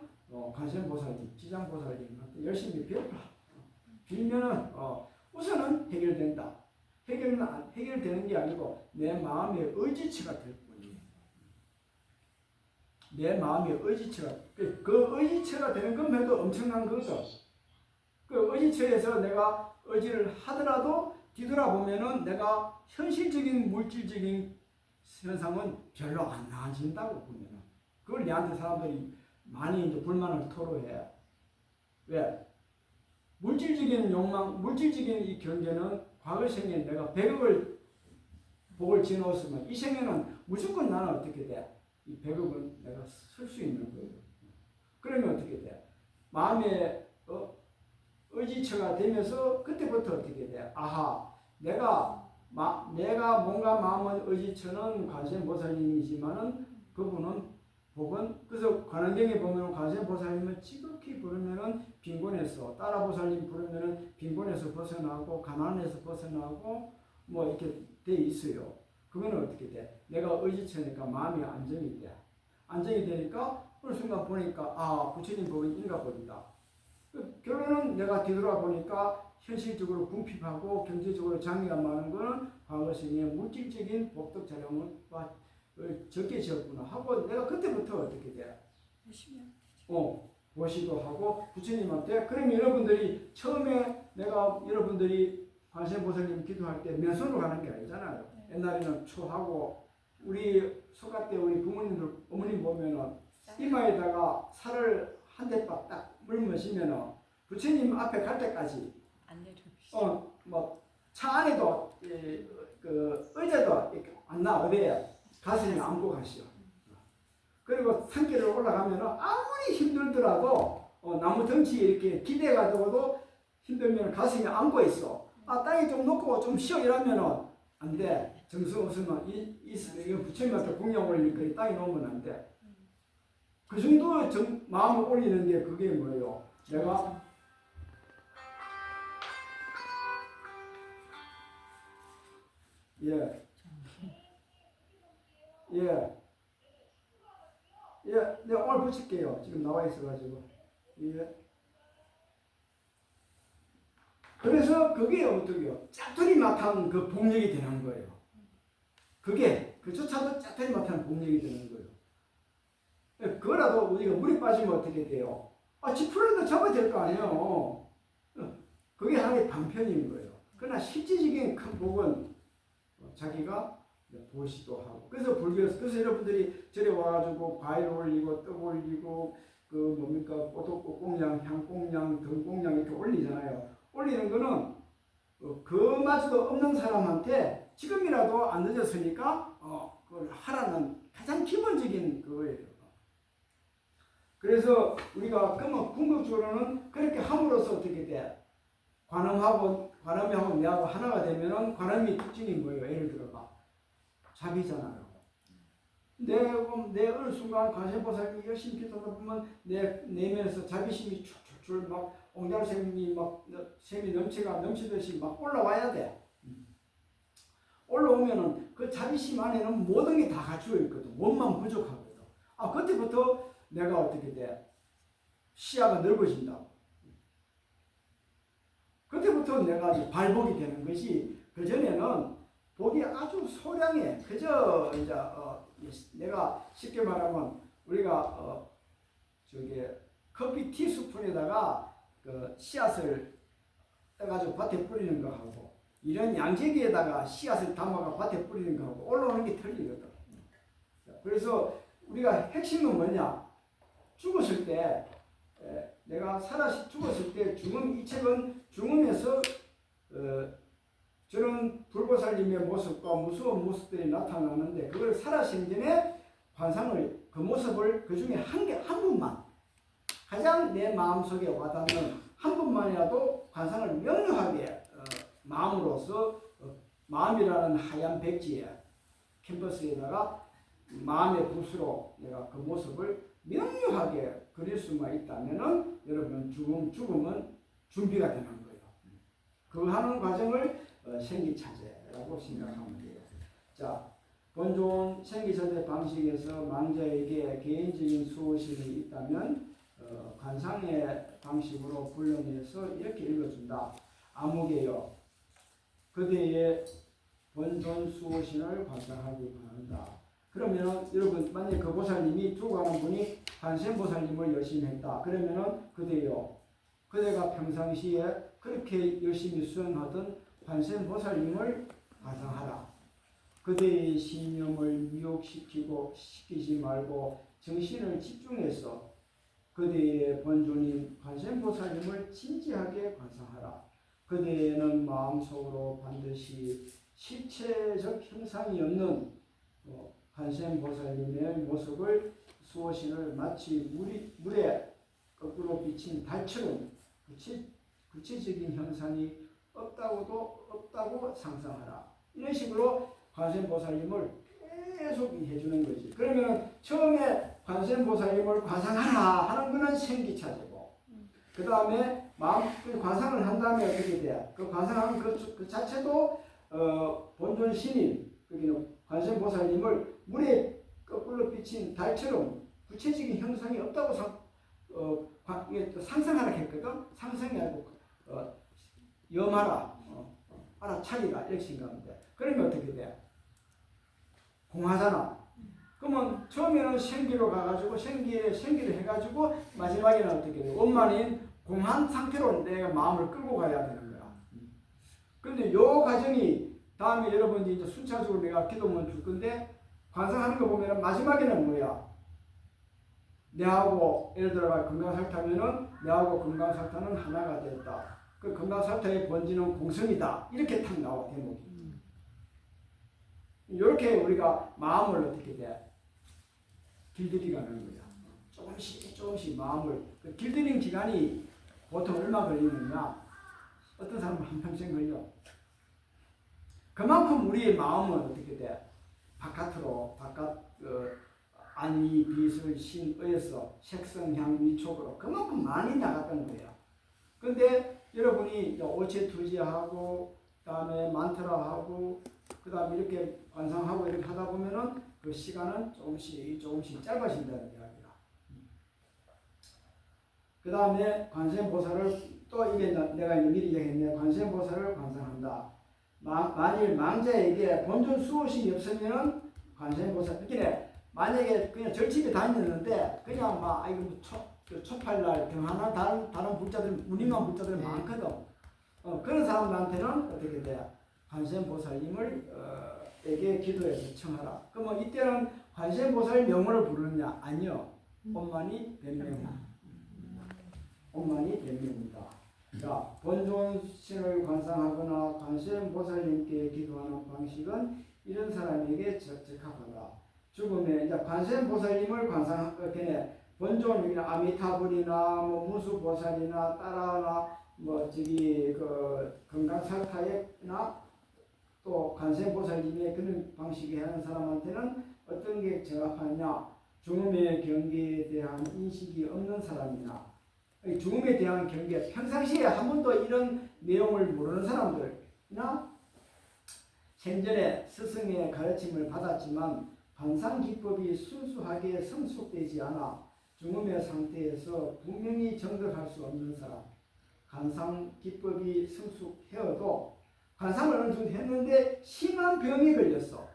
관세음보살님, 지장보살님한테 열심히 배워라. 빌면은 우선은 해결된다. 해결되는 게 아니고 내 마음의 의지치가 될 뿐이에요. 내 마음의 의지치가 그 의지치가 되는 것만도 엄청난 거죠. 그 의지처에서 내가 의지를 하더라도 뒤돌아보면은 내가 현실적인 물질적인 현상은 별로 안 나아진다고 보면은 그걸 내한테 사람들이 많이 이제 불만을 토로해. 왜? 물질적인 욕망, 물질적인 이 경계는 과거 생에 내가 100억을 복을 지어놓았으면 이 생에는 무조건 나는 어떻게 돼? 이 100억은 내가 쓸 수 있는 거예요. 그러면 어떻게 돼? 마음의 의지처가 되면서 그때부터 어떻게 돼? 아하, 내가 몸과 마음의 의지처는 관세음보살님이지만은 그분은 복은 그래서 관원경에 보면 관세음보살님을 지극히 부르면은 빈곤에서 따라보살님 부르면은 빈곤에서 벗어나고 가난에서 벗어나고 뭐 이렇게 돼 있어요. 그러면 어떻게 돼? 내가 의지처니까 마음이 안정이 돼. 안정이 되니까 어느 순간 보니까 부처님 법은 인가법이다. 결론은 내가 뒤돌아 보니까 현실적으로 궁핍하고 경제적으로 장애가 많은 거는 과거생의 물질적인 복덕 자령을 적게 지었구나 하고 내가 그때부터 어떻게 돼? 열심히 하면 보시도 하고 부처님한테 그러면 여러분들이 처음에 내가 여러분들이 관세음보살님 기도할 때 맨손으로 가는 게 아니잖아요. 옛날에는 초하고 우리 소가 때 우리 부모님들 어머님 보면은 이마에다가 살을 한 대박 딱 물으시면은 부처님 앞에 갈 때까지 안 내려오시죠. 뭐 차 안에도 그 의자도 이렇게 안 나 어디에 가슴에 안고 가시오. 그리고 산길을 올라가면은 아무리 힘들더라도 나무 덩치에 이렇게 기대가지고도 힘들면 가슴에 안고 있어. 땅에 좀 놓고 좀 쉬어 이러면은 안 돼. 정수 없으면 이거 부처님한테 공양 올릴 거니 땅에 놓으면 안 돼. 그 정도 마음을 올리는 게 그게 뭐예요? 내가 내가 오늘 붙일게요. 지금 나와 있어가지고. 그래서 그게 어떻게요? 짜투리 맡은 그 복력이 되는 거예요. 그게 그조차도 짜투리 맡은 복력이 되는 거예요. 그거라도 우리가 물에 빠지면 어떻게 돼요? 지푸라도 잡아야 될 거 아니에요. 그게 하나의 방편인 거예요. 그러나 실질적인 큰 복은 자기가 보시도 하고. 그래서 불교에서 그래서 여러분들이 절에 와가지고 과일 올리고 떡 올리고 그 뭡니까 꽃공양, 향공양, 등공양 이렇게 올리잖아요. 올리는 거는 그마저도 없는 사람한테 지금이라도 안 늦었으니까 그걸 하라는 가장 기본적인 그거예요. 그래서 우리가 그러면 궁극적으로는 그렇게 함으로써 어떻게 돼? 관음하고 내하고 하나가 되면은 관음이 특징이 뭐예요? 예를 들어봐 자비잖아요. 내 어느 순간 관세음보살님이 열심히 기도하다 보면 내 내면에서 자비심이 출출출 막 옹달샘이 막 샘이 넘치듯이 막 올라와야 돼. 올라오면은 그 자비심 안에는 모든 게 다 갖추어 있거든. 몸만 부족하거든. 그때부터 내가 어떻게 돼? 시야가 넓어진다. 그때부터 내가 이제 발복이 되는 것이 그 전에는 복이 아주 소량해. 그저 이제 내가 쉽게 말하면 우리가 커피 티스푼에다가 그 씨앗을 떠가지고 밭에 뿌리는 거 하고 이런 양재기에다가 씨앗을 담아가 밭에 뿌리는 거 하고 올라오는 게 틀리거든. 그래서 우리가 핵심은 뭐냐? 죽었을 때 내가 죽었을 때 이 책은 죽음에서 저런 불보살님의 모습과 무서운 모습들이 나타나는데 그걸 살아생전에 관상을 그 모습을 그 중에 한 분만 가장 내 마음속에 와닿는 한 분만이라도 관상을 명료하게 마음으로서 마음이라는 하얀 백지에 캔버스에다가 마음의 붓으로 내가 그 모습을 명료하게 그릴 수만 있다면은 여러분 죽음은 준비가 되는 거예요. 그 하는 과정을 생기차제라고 생각하면 돼요. 자, 본존 생기차제 방식에서 망자에게 개인적인 수호신이 있다면 관상의 방식으로 불러내서 이렇게 읽어준다. 아무개여 그대의 본존 수호신을 관상하기 바란다. 그러면 여러분 만약에 그 보살님이 죽어가는 분이 관세음보살님을 열심히 했다. 그러면은 그대가 평상시에 그렇게 열심히 수행하던 관세음보살님을 관상하라. 그대의 신념을 미혹시키지 말고 정신을 집중해서 그대의 본존인 관세음보살님을 진지하게 관상하라. 그대는 마음속으로 반드시 실체적 형상이 없는 관세음보살님의 모습을 수호신을 마치 물에 거꾸로 비친 달처럼 구체적인 형상이 없다고 상상하라. 이런 식으로 관세음보살님을 계속 해주는 거지. 그러면 처음에 관세음보살님을 관상하라 하는 거는 생기차제고, 그 다음에 관상을 한 다음에 어떻게 돼? 그 관상하는 그 자체도 본존 신인, 관세음보살님을 물에 거꾸로 비친 달처럼 구체적인 형상이 없다고 이게 상승하라 했거든. 상승이 아니고 염하라, 알아차리라 이렇게 생각하는데 그러면 어떻게 돼? 공하잖아. 그러면 처음에는 생기로 가가지고 생기를 해가지고 마지막에는 어떻게 돼? 원만인 공한 상태로 내가 마음을 끌고 가야 되는 거야. 그런데 요 과정이 다음에 여러분이 이제 순차적으로 내가 기도문 줄 건데 관상하는 거 보면 마지막에는 뭐야? 내하고 예를 들어 금강살타면은 내하고 금강살타는 하나가 됐다. 그 금강살타의 본질은 공성이다. 이렇게 탁 나와 대목이. 이렇게 우리가 마음을 어떻게 돼? 길들이가는 거야. 조금씩 마음을 길들이는 기간이 보통 얼마 걸리느냐? 어떤 사람은 한평생 걸려. 그만큼 우리의 마음은 어떻게 돼? 바깥으로 안위, 비술, 신, 의에서 색성, 향, 위촉으로 그만큼 많이 나갔던 거야. 근데 여러분이 오체투지하고 그다음에 만트라하고 그다음에 이렇게 관상하고 이렇게 하다 보면은 그 시간은 조금씩 짧아진다는 이야기야. 그다음에 관세음보살을 또 이게 내가 미리 얘기했네. 관세음보살을 관상한다. 만일 망자에게 본尊수호신이 없으면은 관세음보살 이렇게 만약에 그냥 절집에 다녔는데 그냥 막 아이고 초팔날 등하나 다른 불자들 무늬만 불자들 많거든. 그런 사람들한테는 어떻게 돼? 관세음보살님을 에게 기도해서 청하라. 그러면 이때는 관세음보살 명을 부르느냐? 아니요. 엄만이 변명. 엄만이 변명입니다. 자, 본존신을 관상하거나 관세음보살님께 기도하는 방식은 이런 사람에게 적합하다. 죽음에 이제 관세음보살님을 관상하게 본존 아미타불이나 뭐 무수보살이나 따라나 뭐 저기 그 금강살타에나 또 관세음보살님의 그런 방식에 하는 사람한테는 어떤 게 적합하냐? 죽음의 경계에 대한 인식이 없는 사람이나 죽음에 대한 경계 평상시에 한 번도 이런 내용을 모르는 사람들이나 생전에 스승의 가르침을 받았지만 관상기법이 순수하게 성숙되지 않아 죽음의 상태에서 분명히 정득할 수 없는 사람, 관상기법이 성숙해도 관상을 어느 정도 했는데 심한 병이 걸렸어.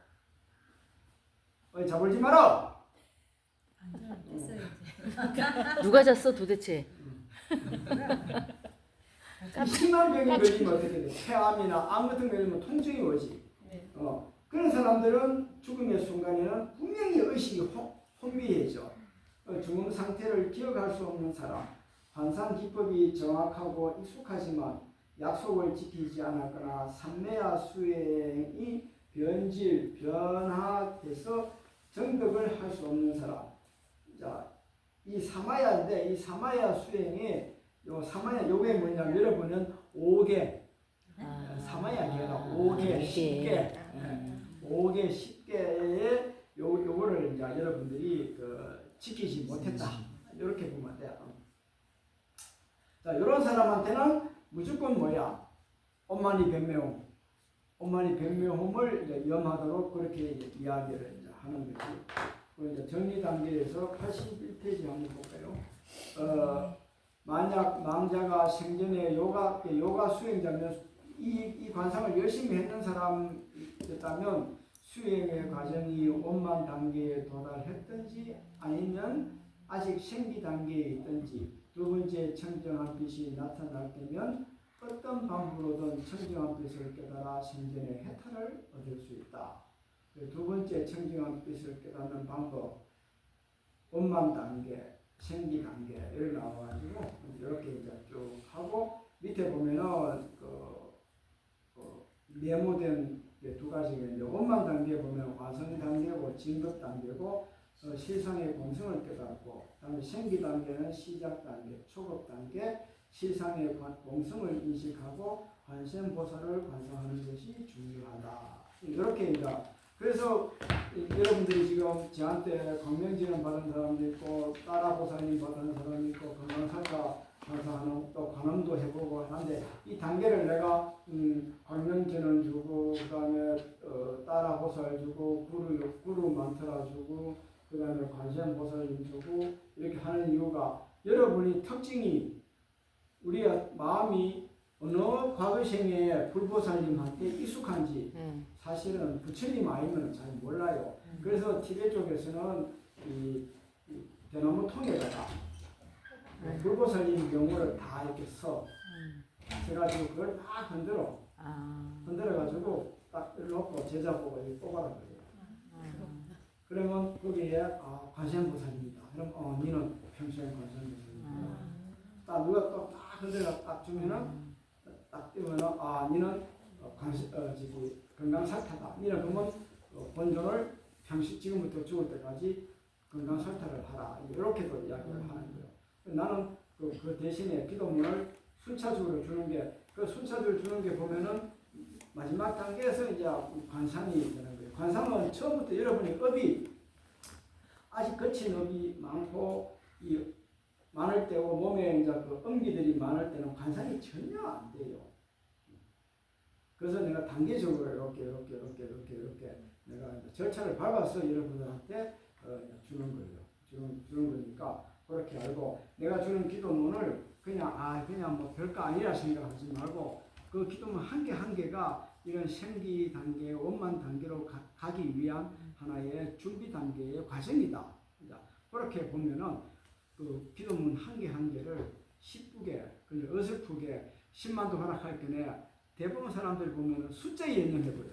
자불지 마라. 누가 잤어 도대체? 심한 병이 걸리면 어떻게 돼? 폐암이나 암 같은 거 걸리면 통증이 오지. 그런 사람들은 죽음의 순간에는 분명히 의식이 혼미해져. 죽음 상태를 기억할 수 없는 사람, 관상 기법이 정확하고 익숙하지만 약속을 지키지 않았거나 삼매야 수행이 변화돼서 정득을 할 수 없는 사람. 자, 이 사마야인데 이 사마야 수행에 요게 뭐냐면 여러분은 5개 사마야 기가 5개 10개 5개 10개의 요거를 이제 여러분들이 지키지 못했다. 이렇게 보면 돼요. 자, 이런 사람한테는 무조건 뭐야? 엄만이 변명홈을 이제 염하도록 그렇게 이제 이야기를 이제 하는 거지. 이제 정리 단계에서 81페이지 한번 볼까요? 만약 망자가 생전에 요가 수행자면 이 관상을 열심히 했는 사람이었다면 수행의 과정이 원만 단계에 도달했든지 아니면 아직 생기 단계에 있든지 두 번째 청정한 빛이 나타날 때면 어떤 방법으로든 청정한 빛을 깨달아 생전의 해탈을 얻을 수 있다. 두 번째 청정한 빛을 깨닫는 방법 원만 단계, 생기 단계 이렇게 나와가지고 이렇게 이제 쭉 하고 밑에 보면은 네모된 두 가지가 이제 원만 단계 보면 완성 단계고 진급 단계고 실상의 공성을 깨닫고 그다음에 생기 단계는 시작 단계, 초급 단계 실상의 공성을 인식하고 관세음보살을 관상하는 것이 중요하다. 이렇게 이제 그래서 여러분들이 지금 저한테 광명지원 받은 사람도 있고 따라보살님 받은 사람도 있고 건강살까 관상하는 또 관음도 해보고 하는데 이 단계를 내가 광명지원 주고 그다음에 따라보살 주고 구루 만트라 주고 그다음에 관세음보살님 주고 이렇게 하는 이유가 여러분이 특징이 우리의 마음이 어느 과거생에 불보살님한테 익숙한지 네. 사실은 부처님 아니면 잘 몰라요. 그래서 티베트 쪽에서는 이 대나무 통에다가 불보살님 경우를 다 이렇게 써가지고 그걸 막 흔들어가지고 딱 놓고 제자 보고 여기 뽑아라 그래요. 그러면 거기에 관세음보살입니다. 그럼 니는 평소에 관세음보살입니다. 딱 누가 또 딱 흔들어 딱 주면은 딱 뜨면은 니는 건강살타다. 니는 그러면 본존을 지금부터 죽을 때까지 건강살타를 하라. 이렇게도 이야기를 하는 거예요. 나는 그 대신에 기도문을 순차적으로 주는 게, 그 순차적으로 주는 게 보면은 마지막 단계에서 이제 관상이 되는 거예요. 관상은 처음부터 여러분이 업이 아직 거친 업이 많고 많을 때고 몸에 이제 그 음기들이 많을 때는 관상이 전혀 안 돼요. 그래서 내가 단계적으로 이렇게 내가 절차를 밟아서 여러분들한테 주는 거예요. 주는 거니까 그렇게 알고, 내가 주는 기도문을 그냥 뭐 별거 아니라 생각하지 말고 그 기도문 한 개 한 개가 이런 생기 단계, 원만 단계로 가기 위한 하나의 준비 단계의 과정이다. 그렇게 보면은 그 기도문 한 개 한 개를 기쁘게, 어설프게 10만도 허락할 경에 대부분 사람들 보면은 숫자에 연연해 버려.